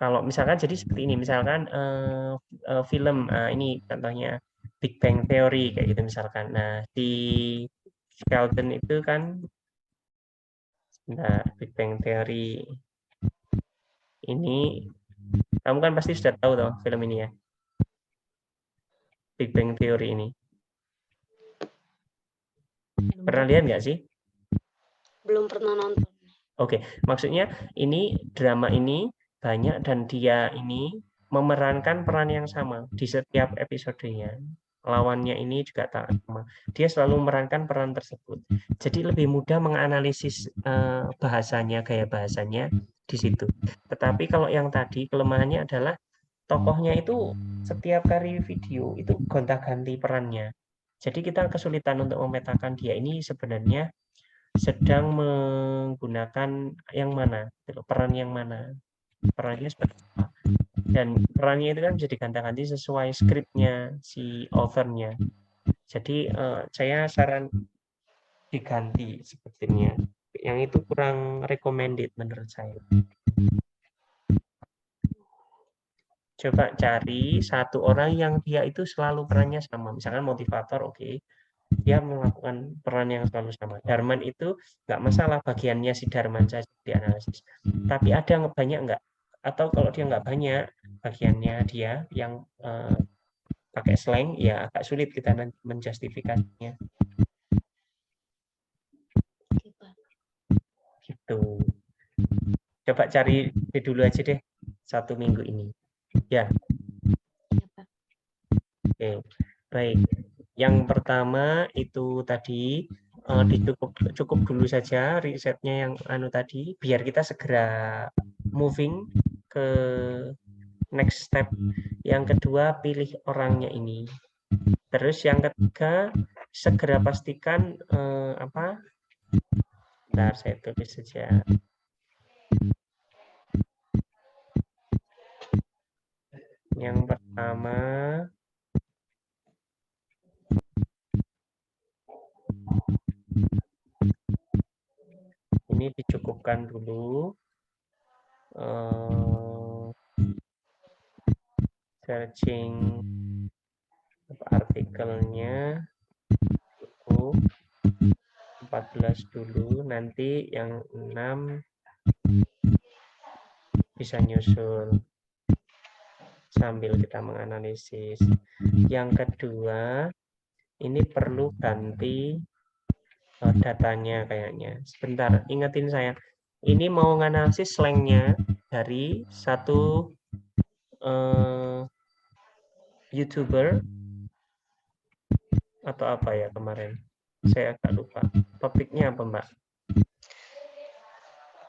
Kalau misalkan jadi seperti ini, misalkan film, ini contohnya Big Bang Theory kayak gitu misalkan. Nah, di Sheldon itu kan, Big Bang Theory ini, kamu kan pasti sudah tahu toh film ini ya, Big Bang Theory ini. Pernah lihat nggak sih? Belum pernah nonton. Oke, maksudnya ini drama ini banyak dan dia ini memerankan peran yang sama di setiap episodenya. Lawannya ini juga sama. Dia selalu memerankan peran tersebut. Jadi lebih mudah menganalisis bahasanya, gaya bahasanya di situ. Tetapi kalau yang tadi kelemahannya adalah tokohnya itu setiap kali video itu gonta-ganti perannya. Jadi kita kesulitan untuk memetakan dia ini sebenarnya sedang menggunakan yang mana, peran yang mana, perannya seperti apa. Dan perannya itu kan bisa diganti-ganti sesuai skripnya si author-nya. Jadi saya saran diganti sepertinya. Yang itu kurang recommended menurut saya. Coba cari satu orang yang dia itu selalu perannya sama, misalkan motivator, oke. Dia melakukan peran yang selalu sama. Darman itu nggak masalah bagiannya si Darman saja dianalisis. Tapi ada yang banyak nggak? Atau kalau dia nggak banyak bagiannya dia yang pakai slang, ya agak sulit kita menjustifikasinya. Gitu. Coba cari dulu aja deh 1 minggu ini. Ya. Oke. Baik. Yang pertama itu tadi cukup dulu saja risetnya yang tadi, biar kita segera moving ke next step. Yang kedua, pilih orangnya ini. Terus yang ketiga, segera pastikan bentar, saya tulis saja. Yang pertama, ini dicukupkan dulu searching artikelnya, cukup 14 dulu, nanti yang 6 bisa nyusul sambil kita menganalisis. Yang kedua, ini perlu ganti datanya kayaknya. Sebentar, ingetin saya. Ini mau nganalisis slangnya dari satu YouTuber atau apa ya kemarin. Saya agak lupa. Topiknya apa, Mbak?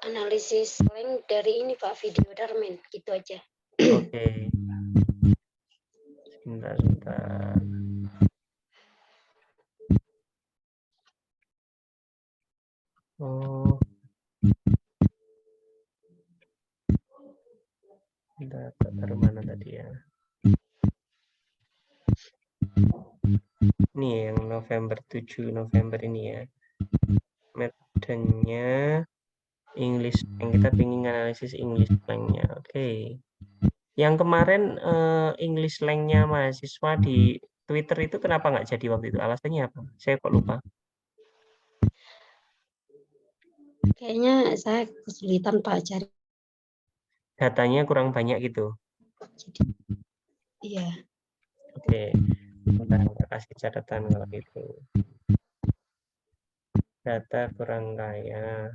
Analisis slang dari ini Pak, video Darmen, gitu aja. Oke. Sebentar. Oh. Data dari mana tadi ya? Ini yang November 7 November ini ya. Metodenya English slang. Kita ingin analisis English slang-nya. Oke. Yang kemarin English slang-nya mahasiswa di Twitter itu kenapa nggak jadi waktu itu? Alasannya apa? Saya kok lupa. Kayaknya saya kesulitan Pak cari. Datanya kurang banyak gitu. Jadi, iya. Oke. Bentar, kita kasih catatan kalau gitu. Data kurang kaya.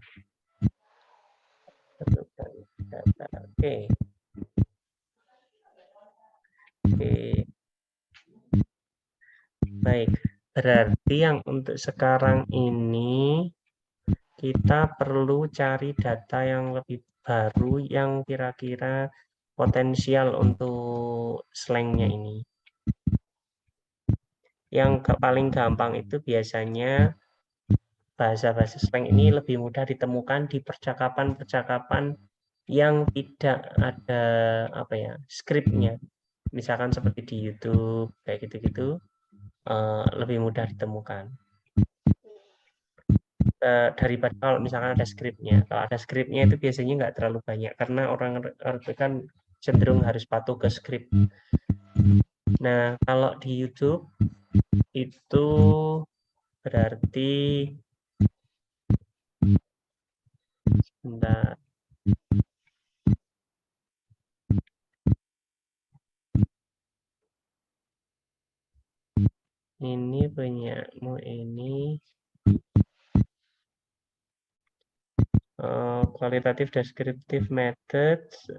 Data. Oke. Baik, berarti yang untuk sekarang ini kita perlu cari data yang lebih baru yang kira-kira potensial untuk slangnya ini. Yang paling gampang itu biasanya bahasa-bahasa slang ini lebih mudah ditemukan di percakapan-percakapan yang tidak ada skripnya. Misalkan seperti di YouTube kayak gitu-gitu, lebih mudah ditemukan daripada kalau misalkan ada skripnya. Kalau ada skripnya itu biasanya nggak terlalu banyak karena orang kan cenderung harus patuh ke skrip. Nah, kalau di YouTube itu berarti ini punyamu ini qualitative descriptive methods.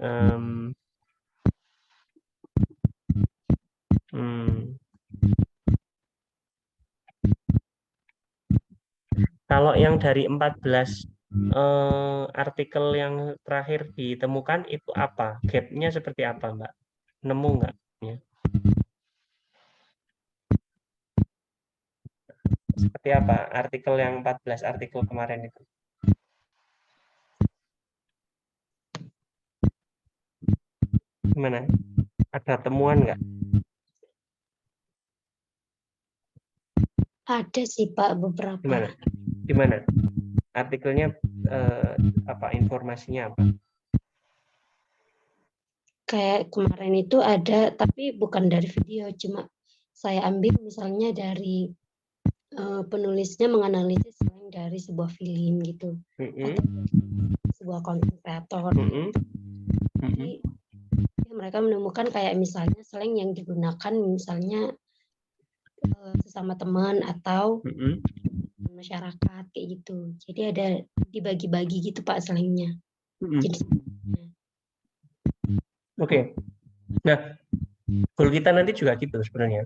Kalau yang dari 14 artikel yang terakhir ditemukan itu apa? Gap-nya seperti apa, Mbak? Nemu nggak? Seperti apa artikel yang 14 artikel kemarin itu? Gimana? Ada temuan nggak? Ada sih Pak beberapa. Gimana? Artikelnya informasinya apa? Kayak kemarin itu ada, tapi bukan dari video, cuma saya ambil misalnya dari penulisnya menganalisis slang dari sebuah film gitu, atau sebuah konten kreator. Jadi ya, mereka menemukan kayak misalnya slang yang digunakan misalnya sesama teman atau masyarakat kayak gitu. Jadi ada dibagi-bagi gitu Pak slangnya. Oke. Nah, goal kita nanti juga gitu sebenarnya.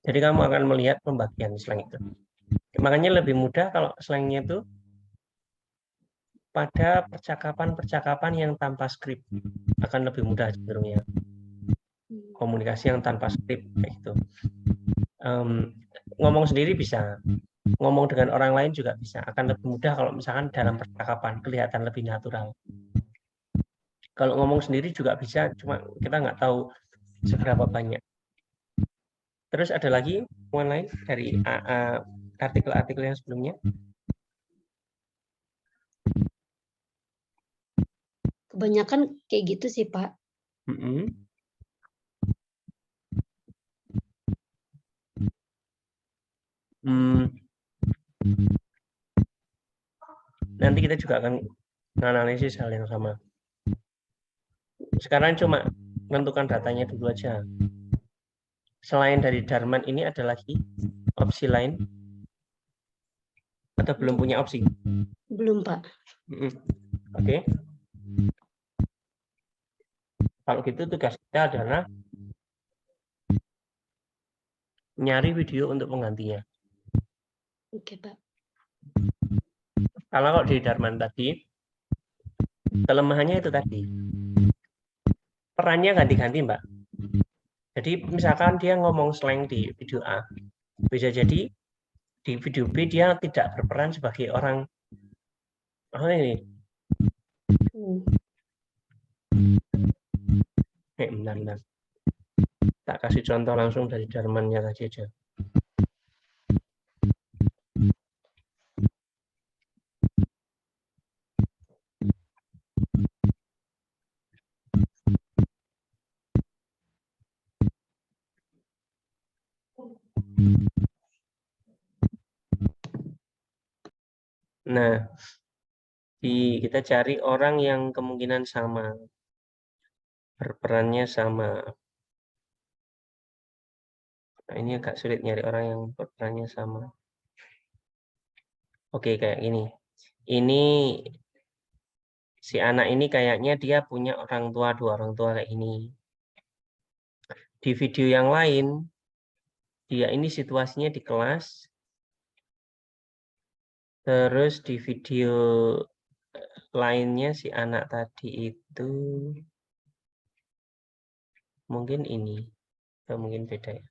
Jadi kamu akan melihat pembagian slang itu. Makanya lebih mudah kalau slangnya itu pada percakapan-percakapan yang tanpa skrip, akan lebih mudah cenderungnya. Komunikasi yang tanpa skrip kayak gitu. Ngomong sendiri bisa, ngomong dengan orang lain juga bisa. Akan lebih mudah kalau misalkan dalam percakapan kelihatan lebih natural. Kalau ngomong sendiri juga bisa, cuma kita nggak tahu seberapa banyak. Terus ada lagi hubungan lain dari artikel-artikel yang sebelumnya? Kebanyakan kayak gitu sih, Pak. Nanti kita juga akan menganalisis hal yang sama. Sekarang cuma menentukan datanya dulu aja. Selain dari Darman ini ada lagi opsi lain? Atau belum punya opsi? Belum, Pak. Oke. Kalau gitu tugas kita adalah nyari video untuk penggantinya. Oke, Pak. Kalau di Darman tadi, kelemahannya itu tadi. Perannya ganti-ganti, Mbak. Jadi misalkan dia ngomong slang di video A, bisa jadi di video B dia tidak berperan sebagai orang ini. Bentar. Tak kasih contoh langsung dari Darmannya tadi aja. Nah, kita cari orang yang kemungkinan sama, berperannya sama. Nah, ini agak sulit nyari orang yang berperannya sama. Oke, kayak gini. Ini si anak ini kayaknya dia punya orang tua, 2 orang tua kayak ini. Di video yang lain, dia ini situasinya di kelas. Terus di video lainnya si anak tadi itu mungkin ini, atau mungkin beda ya.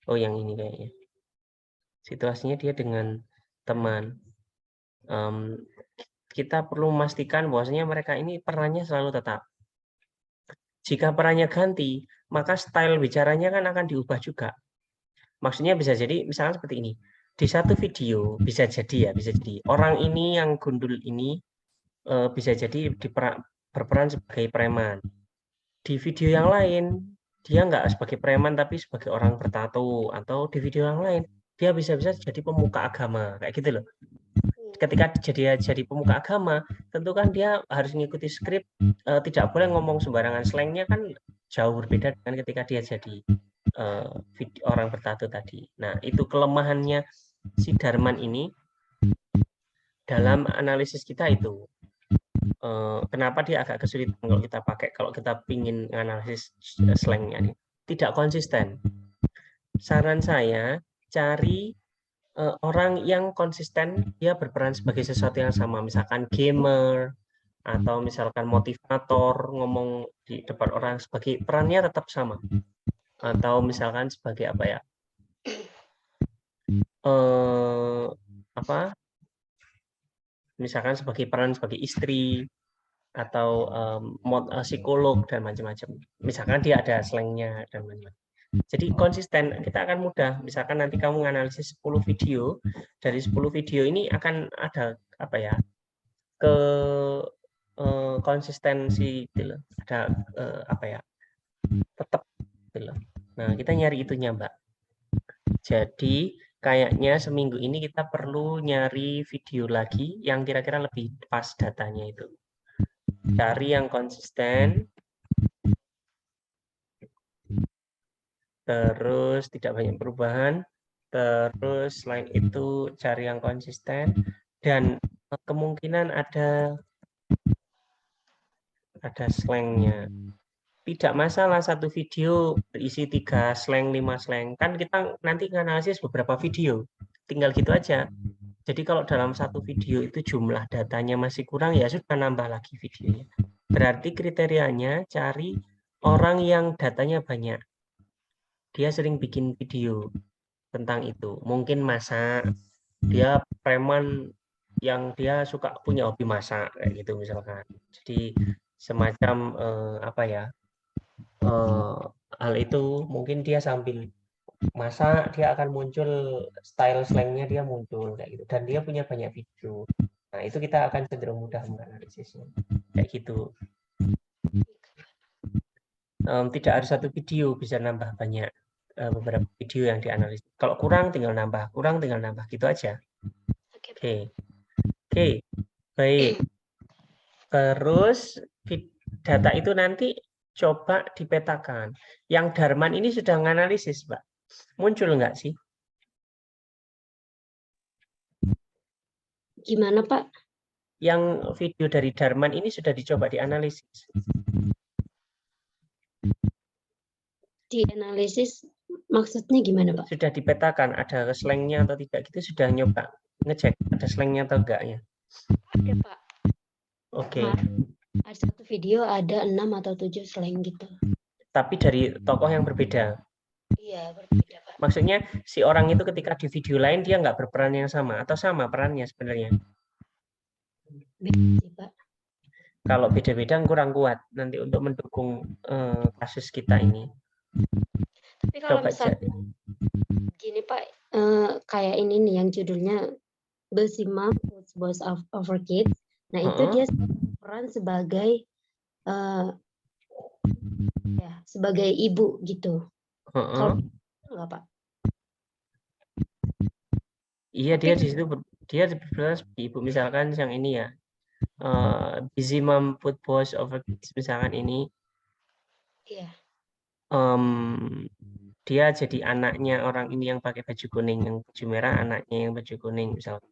Oh, yang ini kayaknya. Situasinya dia dengan teman. Kita perlu memastikan bahwasanya mereka ini perannya selalu tetap. Jika perannya ganti, maka style bicaranya kan akan diubah juga. Maksudnya bisa jadi misalnya seperti ini. Di satu video bisa jadi orang ini yang gundul ini bisa jadi berperan sebagai preman. Di video yang lain dia nggak sebagai preman tapi sebagai orang bertato, atau di video yang lain dia bisa-bisa jadi pemuka agama kayak gitu loh. Ketika jadi pemuka agama, tentu kan dia harus mengikuti skrip, tidak boleh ngomong sembarangan. Slangnya kan jauh berbeda dengan ketika dia jadi orang bertato tadi. Nah, itu kelemahannya si Darman ini dalam analisis kita itu. Kenapa dia agak kesulitan kalau kita pingin analisis slangnya, tidak konsisten. Saran saya cari orang yang konsisten, dia berperan sebagai sesuatu yang sama, misalkan gamer atau misalkan motivator, ngomong di depan orang sebagai perannya tetap sama, atau misalkan sebagai apa ya, misalkan sebagai peran sebagai istri atau psikolog dan macam-macam. Misalkan dia ada slangnya dan macam-macam. Jadi konsisten, kita akan mudah. Misalkan nanti kamu menganalisis 10 video, dari 10 video ini akan ada apa ya, konsistensi gitu loh. Ada apa ya, tetap gitu loh. Nah, kita nyari itunya, Mbak. Jadi kayaknya seminggu ini kita perlu nyari video lagi yang kira-kira lebih pas datanya itu. Cari yang konsisten, terus tidak banyak perubahan, terus selain itu cari yang konsisten, dan kemungkinan ada slangnya. Tidak masalah satu video berisi 3 slang, 5 slang, kan kita nanti analisis beberapa video, tinggal gitu aja. Jadi kalau dalam satu video itu jumlah datanya masih kurang, ya sudah nambah lagi videonya. Berarti kriterianya cari orang yang datanya banyak. Dia sering bikin video tentang itu. Mungkin masak, dia preman yang dia suka punya hobi masak kayak gitu misalkan. Jadi semacam apa ya? Hal itu mungkin dia sambil masa dia akan muncul style slangnya, dia muncul kayak gitu, dan dia punya banyak video. Nah itu kita akan cenderung mudah menganalisisnya kayak gitu. Tidak harus satu video, bisa nambah banyak beberapa video yang dianalisis. Kalau kurang tinggal nambah, kurang tinggal nambah, gitu aja. Oke. Baik. Terus data itu nanti coba dipetakan. Yang Darman ini sudah menganalisis, Pak. Muncul nggak sih? Gimana, Pak? Yang video dari Darman ini sudah dicoba dianalisis. Dianalisis maksudnya gimana, Pak? Sudah dipetakan ada slangnya atau tidak, gitu sudah nyoba ngecek ada slangnya atau enggaknya? Ada, Pak. Oke. Ada satu video ada 6 atau 7 slang gitu. Tapi dari tokoh yang berbeda. Iya, berbeda, Pak. Maksudnya si orang itu ketika di video lain dia nggak berperan yang sama atau sama perannya sebenarnya? Beda sih, Pak. Kalau beda-beda kurang kuat nanti untuk mendukung kasus kita ini. Tapi kalau misalnya gini, Pak, kayak ini nih yang judulnya Besimam Boys Over Kids. Nah, itu dia peran sebagai ya, sebagai ibu gitu. Kalau enggak, Pak? Iya, dia di situ dia berperan sebagai ibu, misalkan yang ini ya. Busy Mom Put Boys Over Kids misalkan ini. Iya. Dia jadi anaknya orang ini yang pakai baju kuning, yang baju merah anaknya yang baju kuning misalkan.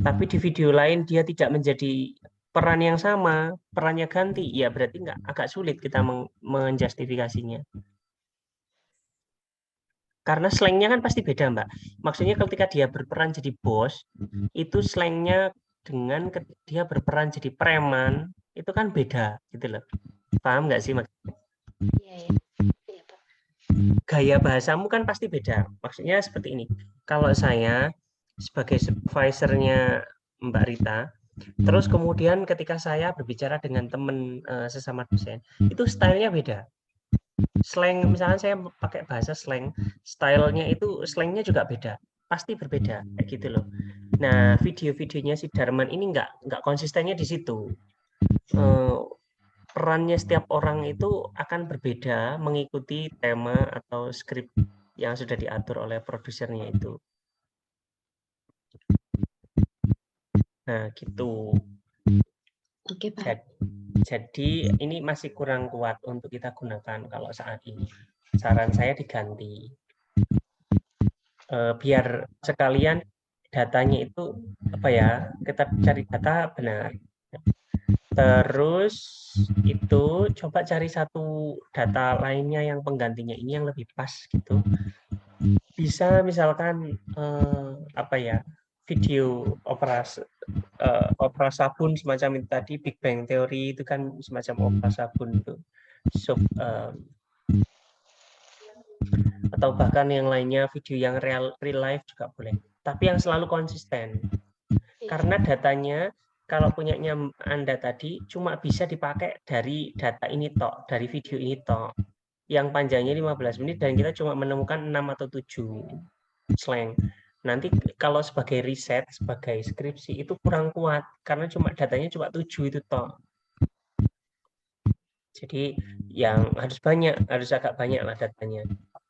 Tapi di video lain dia tidak menjadi peran yang sama, perannya ganti, ya berarti agak sulit kita menjustifikasinya. Karena slangnya kan pasti beda, Mbak. Maksudnya ketika dia berperan jadi bos, itu slangnya dengan ketika dia berperan jadi preman, itu kan beda, gitu loh. Paham nggak sih maksudnya? Iya, iya, Pak. Gaya bahasamu kan pasti beda. Maksudnya seperti ini. Kalau saya sebagai supervisornya Mbak Rita, terus kemudian ketika saya berbicara dengan teman sesama dosen, itu stylenya beda. Slang, misalnya saya pakai bahasa slang, stylenya itu slangnya juga beda, pasti berbeda kayak gitu loh. Nah, video-videonya si Darman ini nggak konsistennya di situ. Perannya setiap orang itu akan berbeda mengikuti tema atau skrip yang sudah diatur oleh produsernya itu. Nah, gitu. Oke, Pak. Jadi ini masih kurang kuat untuk kita gunakan kalau saat ini. Saran saya diganti. Biar sekalian datanya itu apa ya, kita cari data benar. Terus itu coba cari satu data lainnya yang penggantinya ini yang lebih pas gitu. Bisa misalkan apa ya, video opera sabun semacam itu tadi, Big Bang Theory itu kan semacam opera sabun itu. Atau bahkan yang lainnya, video yang real life juga boleh. Tapi yang selalu konsisten. Karena datanya kalau punyanya Anda tadi cuma bisa dipakai dari data ini tok, dari video ini tok. Yang panjangnya 15 menit dan kita cuma menemukan 6 atau 7 slang. Nanti kalau sebagai riset, sebagai skripsi itu kurang kuat karena datanya cuma 7 itu tok. Jadi yang harus agak banyak lah datanya.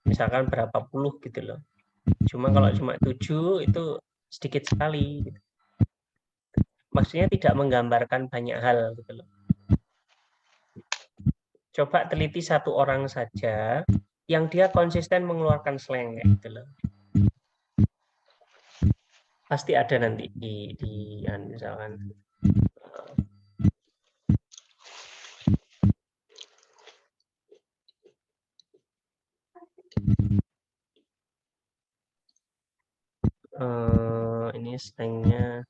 Misalkan berapa puluh gitu loh. Cuma kalau cuma 7 itu sedikit sekali gitu. Maksudnya tidak menggambarkan banyak hal gitu loh. Coba teliti satu orang saja yang dia konsisten mengeluarkan slang gitu loh. Pasti ada nanti di misalkan ini ini slangnya.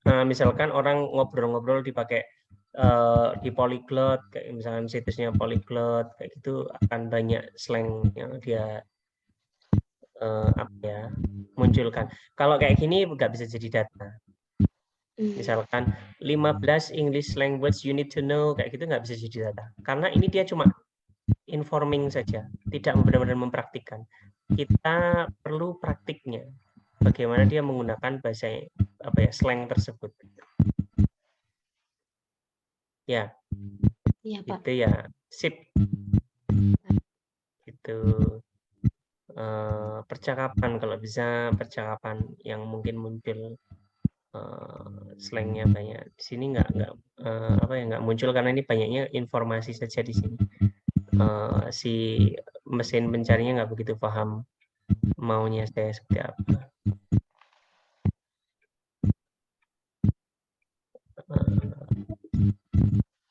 Nah, misalkan orang ngobrol-ngobrol dipakai di Polyglot, kayak misalkan situsnya Polyglot, kayak gitu akan banyak slang yang dia munculkan. Kalau kayak gini nggak bisa jadi data. Misalkan 15 English language you need to know, kayak gitu nggak bisa jadi data. Karena ini dia cuma informing saja, tidak benar-benar mempraktikkan. Kita perlu praktiknya. Bagaimana dia menggunakan bahasa slang tersebut. Ya. Iya, Pak. Itu ya, sip. Itu percakapan, kalau bisa percakapan yang mungkin muncul slangnya banyak. Di sini nggak muncul karena ini banyaknya informasi saja di sini. Si mesin pencarinya nggak begitu paham maunya saya seperti apa.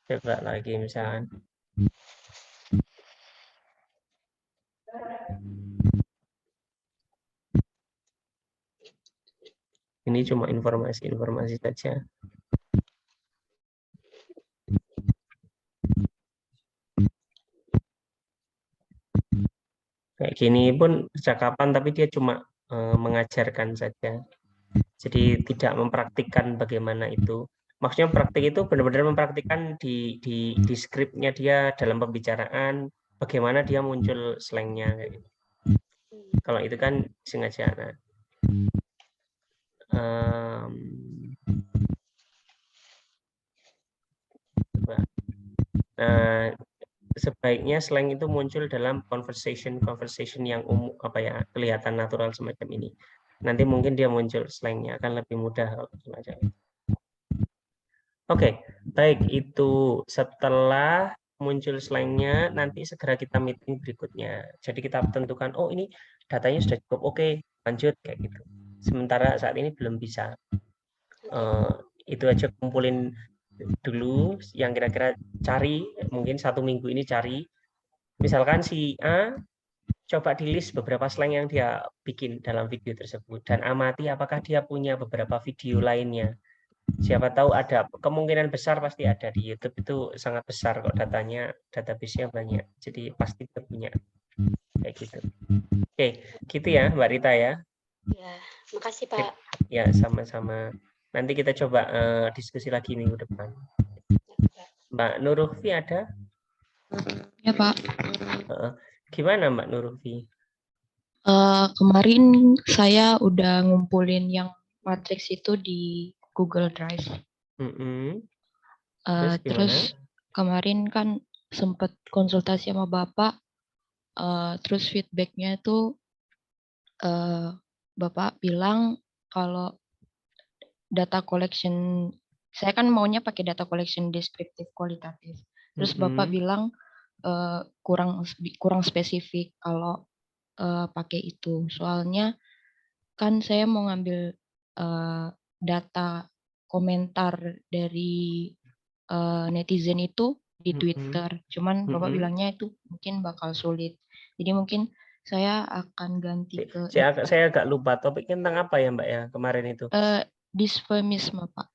Coba lagi misalkan. Ini cuma informasi saja. Kayak gini pun percakapan, tapi dia cuma mengajarkan saja. Jadi tidak mempraktikkan bagaimana itu. Maksudnya praktik itu benar-benar mempraktikkan di skripnya dia dalam pembicaraan, bagaimana dia muncul slangnya. Gitu. Kalau itu kan sengaja. Nah, sebaiknya slang itu muncul dalam conversation yang kelihatan natural semacam ini. Nanti mungkin dia muncul slangnya akan lebih mudah kalau semacam itu. Oke, baik, itu setelah muncul slangnya nanti segera kita meeting berikutnya. Jadi kita tentukan, oh ini datanya sudah cukup, oke, lanjut kayak gitu. Sementara saat ini belum bisa. Itu aja, kumpulin dulu yang kira-kira cari, mungkin 1 minggu ini cari. Misalkan si A coba di list beberapa slang yang dia bikin dalam video tersebut dan amati apakah dia punya beberapa video lainnya. Siapa tahu ada, kemungkinan besar pasti ada di YouTube, itu sangat besar kok datanya, database-nya banyak. Jadi pasti dia punya kayak gitu. Oke, gitu ya Mbak Rita ya. Ya, makasih Pak. Ya, sama-sama. Nanti kita coba diskusi lagi minggu depan. Mbak Nurulfi ada? Ya Pak. Gimana Mbak Nurulfi? Kemarin saya udah ngumpulin yang matriks itu di Google Drive. Terus kemarin kan sempat konsultasi sama Bapak, terus feedbacknya itu Bapak bilang kalau data collection, saya kan maunya pakai data collection deskriptif kualitatif. Terus Bapak bilang kurang spesifik kalau pakai itu. Soalnya kan saya mau ngambil data komentar dari netizen itu di Twitter. Cuman Bapak bilangnya itu mungkin bakal sulit. Jadi mungkin saya akan ganti ke... Saya agak lupa topiknya tentang apa ya Mbak ya kemarin itu? Disfemisme Pak.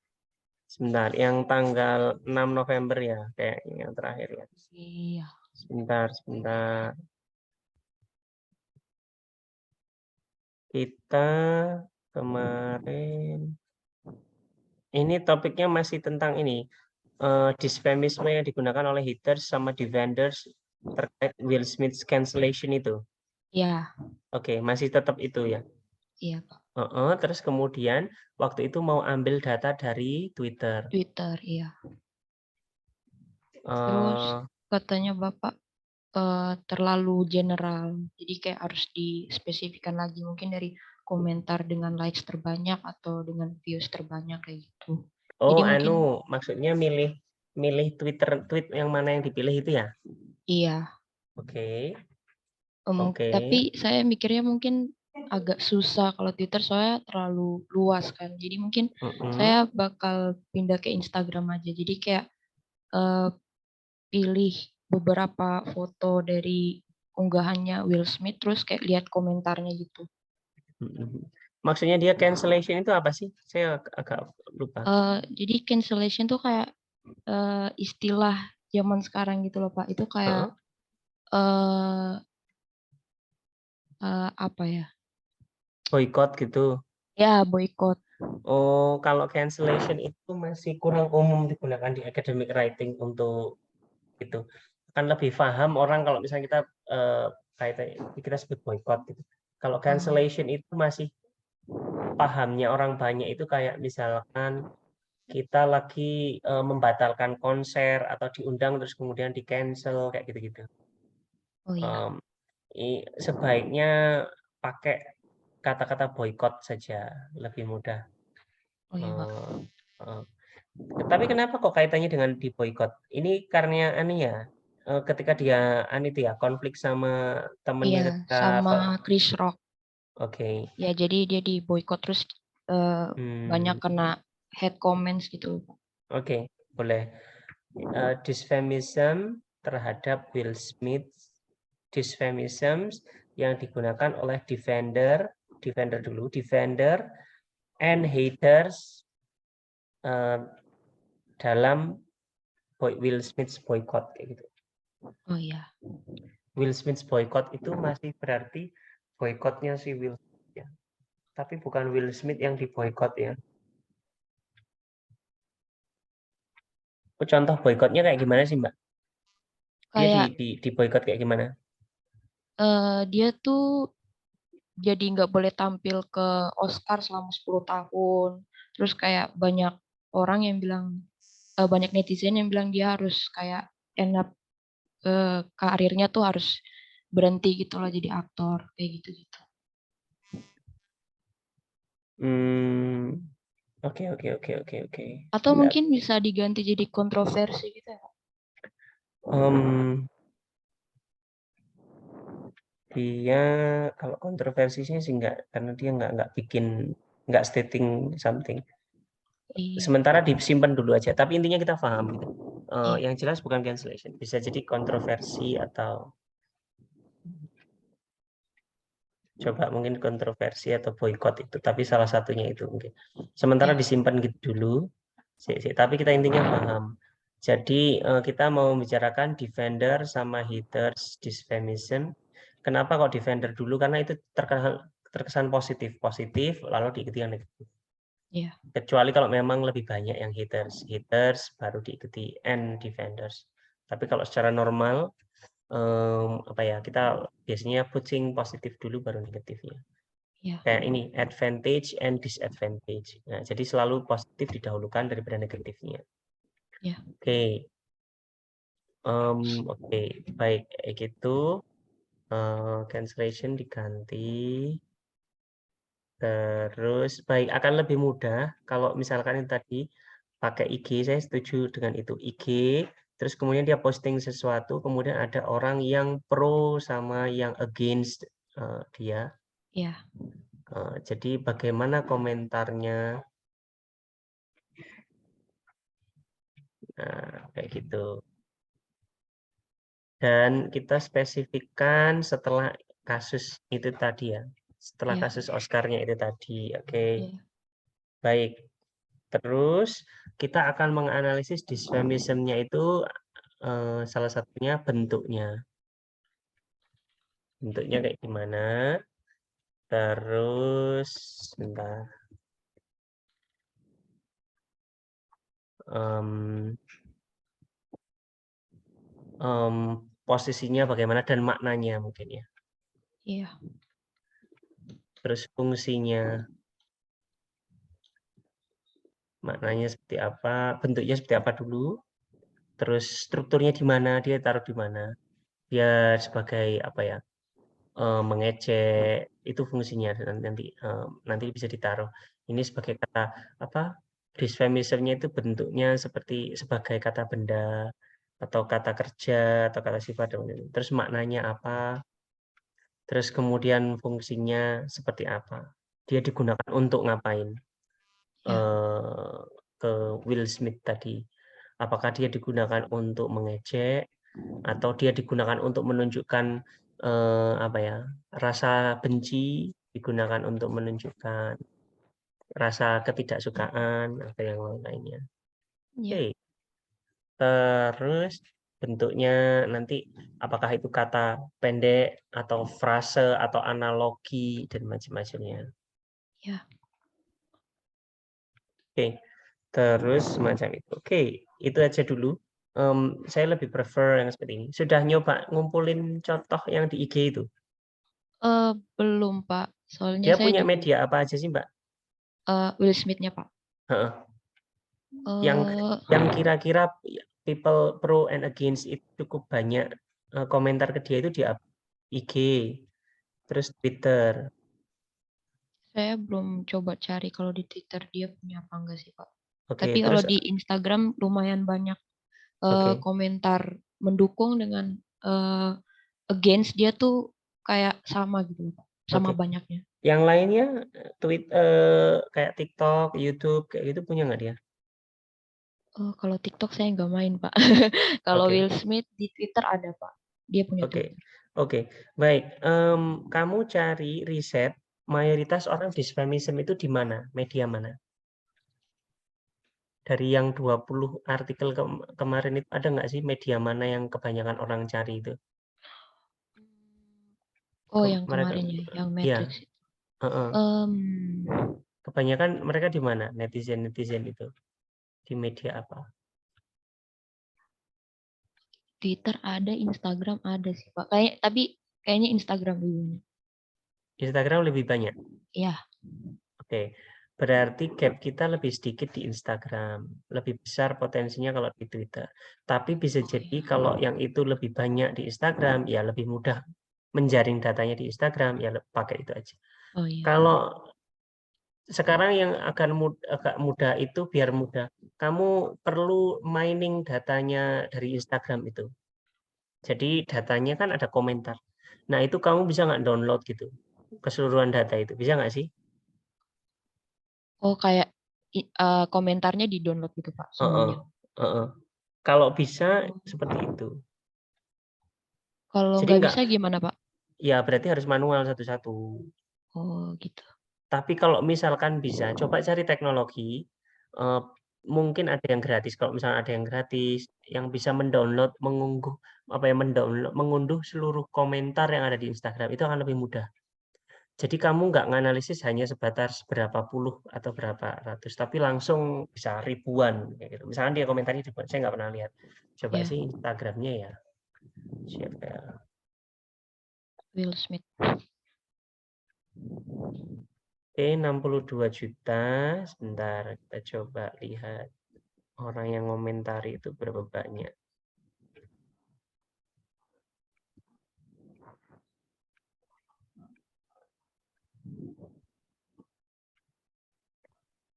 Sebentar, yang tanggal 6 November ya, kayak yang terakhir ya. Iya. Sebentar. Kita kemarin, ini topiknya masih tentang ini, disfemisme yang digunakan oleh haters sama defenders terkait Will Smith cancellation itu. Iya. Oke, masih tetap itu ya? Iya Pak. Terus kemudian waktu itu mau ambil data dari Twitter. Twitter, iya. Terus katanya Bapak terlalu general, jadi kayak harus dispesifikan lagi, mungkin dari komentar dengan likes terbanyak atau dengan views terbanyak kayak gitu. Oh, jadi mungkin, maksudnya milih milih tweet yang mana yang dipilih itu ya? Iya. Oke. Tapi saya mikirnya mungkin agak susah kalau Twitter soalnya terlalu luas kan. Jadi mungkin saya bakal pindah ke Instagram aja. Jadi kayak pilih beberapa foto dari unggahannya Will Smith terus kayak lihat komentarnya gitu. Maksudnya dia cancellation itu apa sih? Saya agak lupa. Jadi cancellation tuh kayak istilah zaman sekarang gitu loh Pak. Itu kayak apa ya? Boykot gitu. Ya, boykot. Oh, kalau cancellation itu masih kurang umum digunakan di academic writing untuk itu. Kan lebih paham orang kalau misalnya kita kita sebut boykot gitu. Kalau cancellation itu masih pahamnya orang banyak itu kayak misalkan kita lagi membatalkan konser atau diundang terus kemudian di cancel kayak gitu-gitu. Oh iya. Sebaiknya pakai kata-kata boykot saja, lebih mudah. Oh iya, Pak. Tapi kenapa kok kaitannya dengan di boykot? Ini karena ya, ketika dia konflik sama temennya Iya, sama Chris Rock. Oke. Ya, jadi dia di boykot terus banyak kena hate comments gitu. Oke, boleh. Dysfemism terhadap Will Smith, dysfemism yang digunakan oleh defender and haters dalam Will Smith boycott kayak gitu. Oh iya. Will Smith boycott itu masih berarti boykotnya si Will Smith ya. Tapi bukan Will Smith yang diboykot ya. Contoh boykotnya kayak gimana sih, Mbak? Dia di boykot kayak gimana? Dia tuh jadi nggak boleh tampil ke Oscar selama 10 tahun. Terus kayak banyak orang yang bilang, banyak netizen yang bilang dia harus kayak end up karirnya tuh harus berhenti gitu loh jadi aktor kayak gitu-gitu. Oke. Atau mungkin bisa diganti jadi kontroversi gitu ya? Dia kalau kontroversinya sih enggak, karena dia enggak stating something. Sementara disimpan dulu aja, tapi intinya kita paham gitu. Yang jelas bukan cancellation, bisa jadi kontroversi atau coba mungkin kontroversi atau boykot itu, tapi salah satunya itu mungkin. Sementara disimpan gitu dulu, tapi kita intinya paham. Jadi kita mau membicarakan defender sama haters dysfemism. Kenapa kok defender dulu? Karena itu terkesan positif, lalu diikuti yang negatif. Yeah. Kecuali kalau memang lebih banyak yang haters baru diikuti and defenders. Tapi kalau secara normal kita biasanya pushing positif dulu baru negatifnya. Kayak ini advantage and disadvantage. Nah, jadi selalu positif didahulukan daripada negatifnya. Oke, baik gitu. Cancellation diganti. Terus baik akan lebih mudah kalau misalkan yang tadi pakai IG, saya setuju dengan itu. IG, terus kemudian dia posting sesuatu, kemudian ada orang yang pro sama yang against dia. Iya. Jadi bagaimana komentarnya? Nah, kayak gitu. Dan kita spesifikkan setelah kasus itu tadi ya. Setelah kasus Oscar-nya itu tadi. Oke. Baik. Terus kita akan menganalisis dysfemism-nya itu salah satunya bentuknya. Bentuknya kayak gimana? Terus bentar. Posisinya bagaimana dan maknanya mungkin ya. Iya. Terus fungsinya, maknanya seperti apa, bentuknya seperti apa dulu. Terus strukturnya di mana, dia taruh di mana. Dia sebagai apa ya? Mengecek itu fungsinya nanti bisa ditaruh. Ini sebagai kata apa? Dysfeminismnya itu bentuknya seperti sebagai kata benda atau kata kerja atau kata sifat. Terus maknanya apa? Terus kemudian fungsinya seperti apa? Dia digunakan untuk ngapain? Ke Will Smith tadi. Apakah dia digunakan untuk mengejek atau dia digunakan untuk menunjukkan apa ya? Rasa benci, digunakan untuk menunjukkan rasa ketidaksukaan atau yang lainnya. Oke. Terus bentuknya nanti apakah itu kata pendek atau frase atau analogi dan macam-macamnya. Ya. Oke. Terus semacam itu. Oke, itu aja dulu. Saya lebih prefer yang seperti ini. Sudah nyoba ngumpulin contoh yang di IG itu? Belum, Pak. Soalnya Dia saya punya juga media apa aja sih, Mbak? Will Smith-nya, Pak. Yang kira-kira people pro and against itu cukup banyak komentar ke dia itu di IG, terus Twitter. Saya belum coba cari kalau di Twitter dia punya apa enggak sih, Pak. Oke, Tapi terus kalau di Instagram lumayan banyak komentar mendukung dengan against dia tuh kayak sama gitu, Pak. Sama banyaknya. Yang lainnya tweet kayak TikTok, YouTube kayak gitu punya nggak dia? Kalau TikTok saya nggak main, Pak. Kalau Will Smith di Twitter ada, Pak. Dia punya Twitter. Oke. Baik. Kamu cari riset mayoritas orang dysfeminism itu di mana? Media mana? Dari yang 20 artikel kemarin itu ada nggak sih media mana yang kebanyakan orang cari itu? Oh, yang kemarin ya, yang Matrix. Kebanyakan mereka di mana? Netizen itu di media apa? Twitter ada, Instagram ada sih, Pak. Tapi kayaknya Instagram dulunya. Instagram lebih banyak? Iya. Oke. Berarti gap kita lebih sedikit di Instagram. Lebih besar potensinya kalau di Twitter. Tapi bisa jadi kalau yang itu lebih banyak di Instagram, ya lebih mudah menjaring datanya di Instagram, ya pakai itu aja. Oh, iya. Kalau sekarang yang agak mudah itu biar mudah. Kamu perlu mining datanya dari Instagram itu. Jadi datanya kan ada komentar. Nah itu kamu bisa nggak download gitu keseluruhan data itu, bisa nggak sih? Oh, kayak komentarnya di download gitu, Pak, semuanya. Kalau bisa seperti itu. Kalau Jadi nggak bisa gimana, Pak? Ya berarti harus manual satu-satu. Oh, gitu. Tapi kalau misalkan bisa, coba cari teknologi. Mungkin ada yang gratis. Kalau misalnya ada yang gratis, yang bisa mendownload, mengunduh seluruh komentar yang ada di Instagram, itu akan lebih mudah. Jadi kamu nggak nganalisis hanya sebatas berapa puluh atau berapa ratus, tapi langsung bisa ribuan. Kayak gitu. Misalkan dia komentarnya ribuan, saya nggak pernah lihat. Coba sih Instagramnya ya. Siapa? Will Smith. Oke, 62 juta. Sebentar, kita coba lihat orang yang komentari itu berapa banyak.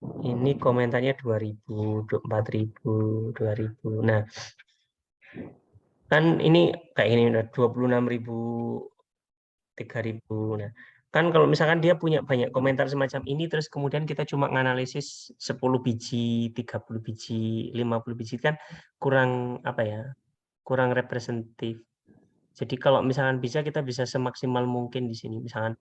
Ini komentarnya 2000, 4000, 2000. Nah, kan ini kayak ini udah 26.000, 3000. Nah, kan kalau misalkan dia punya banyak komentar semacam ini, terus kemudian kita cuma nganalisis 10 biji, 30 biji, 50 biji, kan kurang apa ya, kurang representatif. Jadi kalau misalkan bisa, kita bisa semaksimal mungkin di sini. Misalkan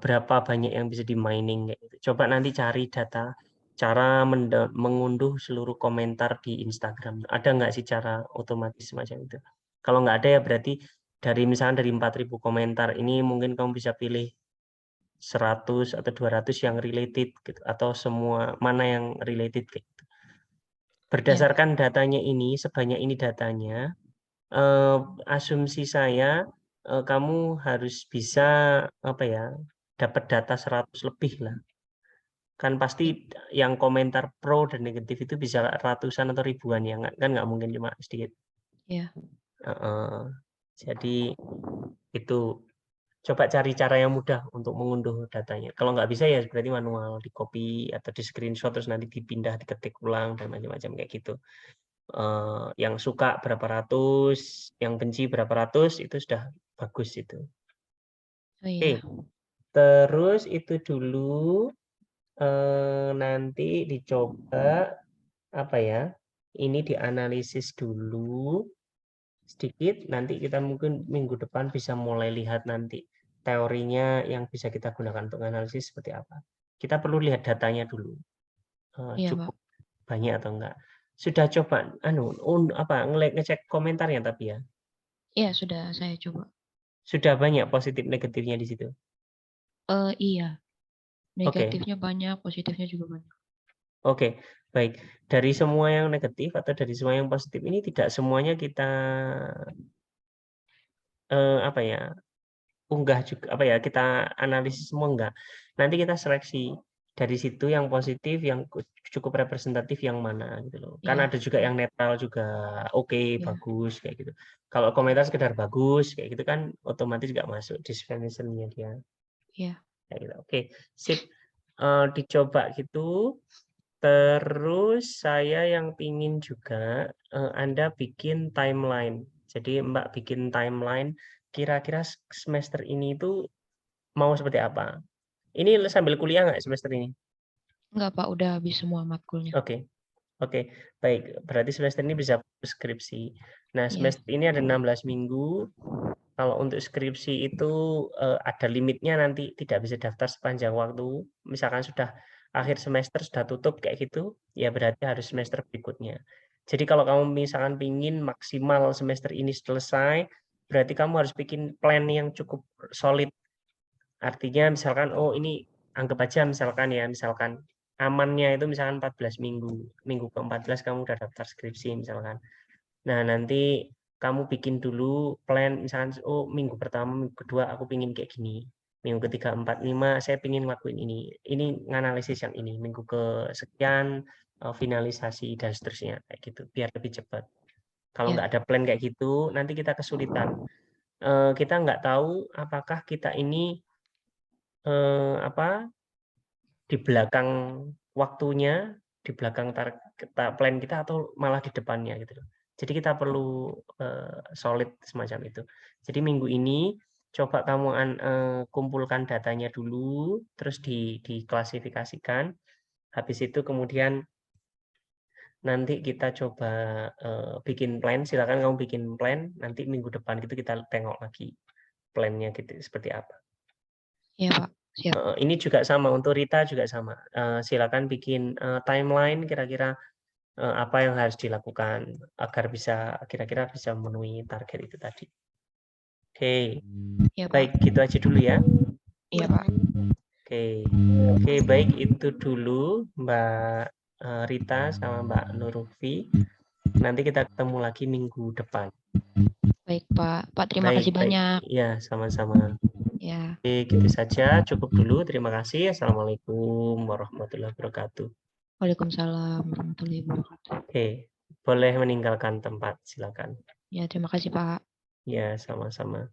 berapa banyak yang bisa di mining kayak gitu. Coba nanti cari data cara mengunduh seluruh komentar di Instagram. Ada nggak sih cara otomatis semacam itu? Kalau nggak ada ya berarti misalnya dari 4.000 komentar ini mungkin kamu bisa pilih 100 atau 200 yang related gitu, atau semua mana yang related gitu. Berdasarkan datanya ini, sebanyak ini datanya, asumsi saya kamu harus bisa apa ya, dapat data 100 lebih lah. Kan pasti yang komentar pro dan negatif itu bisa ratusan atau ribuan ya, kan nggak mungkin cuma sedikit. Iya. Jadi itu. Coba cari cara yang mudah untuk mengunduh datanya. Kalau nggak bisa ya berarti manual, di copy atau di screenshot terus nanti dipindah, diketik ulang dan macam-macam kayak gitu. Yang suka berapa ratus, yang benci berapa ratus itu sudah bagus itu. Oh iya. Terus itu dulu nanti dicoba apa ya? Ini dianalisis dulu sedikit. Nanti kita mungkin minggu depan bisa mulai lihat nanti teorinya yang bisa kita gunakan untuk analisis seperti apa. Kita perlu lihat datanya dulu. Iya, Cukup banyak atau enggak. Sudah coba ngecek komentarnya tapi ya? Iya, sudah saya coba. Sudah banyak positif negatifnya di situ? Iya. Negatifnya banyak, positifnya juga banyak. Oke, baik. Dari semua yang negatif atau dari semua yang positif ini tidak semuanya kita unggah juga kita analisis semua enggak. Nanti kita seleksi dari situ yang positif, yang cukup representatif yang mana gitu loh. Kan ada juga yang netral juga bagus kayak gitu. Kalau komentar sekedar bagus kayak gitu kan otomatis nggak masuk definition-nya dia. Iya. Kayak gitu. Oke, sip. Dicoba gitu. Terus saya yang pingin juga Anda bikin timeline. Jadi Mbak bikin timeline kira-kira semester ini itu mau seperti apa? Ini sambil kuliah nggak semester ini? Enggak, Pak. Udah habis semua matkulnya. Oke, baik. Berarti semester ini bisa skripsi. Nah, semester ini ada 16 minggu. Kalau untuk skripsi itu ada limitnya, nanti tidak bisa daftar sepanjang waktu. Misalkan sudah akhir semester, sudah tutup kayak gitu, ya berarti harus semester berikutnya. Jadi kalau kamu misalkan pingin maksimal semester ini selesai, berarti kamu harus bikin plan yang cukup solid. Artinya misalkan, ini anggap aja misalkan amannya itu misalkan 14 minggu. Minggu ke-14 kamu udah daftar skripsi misalkan. Nah, nanti kamu bikin dulu plan, misalkan, minggu pertama, minggu kedua aku pingin kayak gini. Minggu ketiga, 4, 5, saya pingin ngelakuin ini. Ini nganalisis yang ini. Minggu ke sekian, finalisasi, dan seterusnya. Kayak gitu, biar lebih cepat. Kalau nggak ada plan kayak gitu, nanti kita kesulitan. Kita nggak tahu apakah kita ini di belakang waktunya, di belakang plan kita atau malah di depannya gitu loh. Jadi kita perlu solid semacam itu. Jadi minggu ini coba kamu kumpulkan datanya dulu, terus diklasifikasikan. Habis itu kemudian nanti kita coba bikin plan. Silakan kamu bikin plan. Nanti minggu depan gitu kita tengok lagi plannya gitu seperti apa. Iya, Pak. Siap. Ini juga sama untuk Rita juga sama. Silakan bikin timeline kira-kira apa yang harus dilakukan agar bisa kira-kira bisa memenuhi target itu tadi. Oke. Iya, Pak. Baik, gitu aja dulu ya. Iya, Pak. Oke, baik itu dulu Mbak Rita sama Mbak Nurfi. Nanti kita ketemu lagi minggu depan. Baik, Pak. Pak, terima kasih banyak. Ya, sama-sama. Ya. Oke, gitu saja. Cukup dulu. Terima kasih. Assalamualaikum warahmatullahi wabarakatuh. Waalaikumsalam warahmatullahi wabarakatuh. Oke, boleh meninggalkan tempat. Silakan. Ya, terima kasih, Pak. Ya, sama-sama.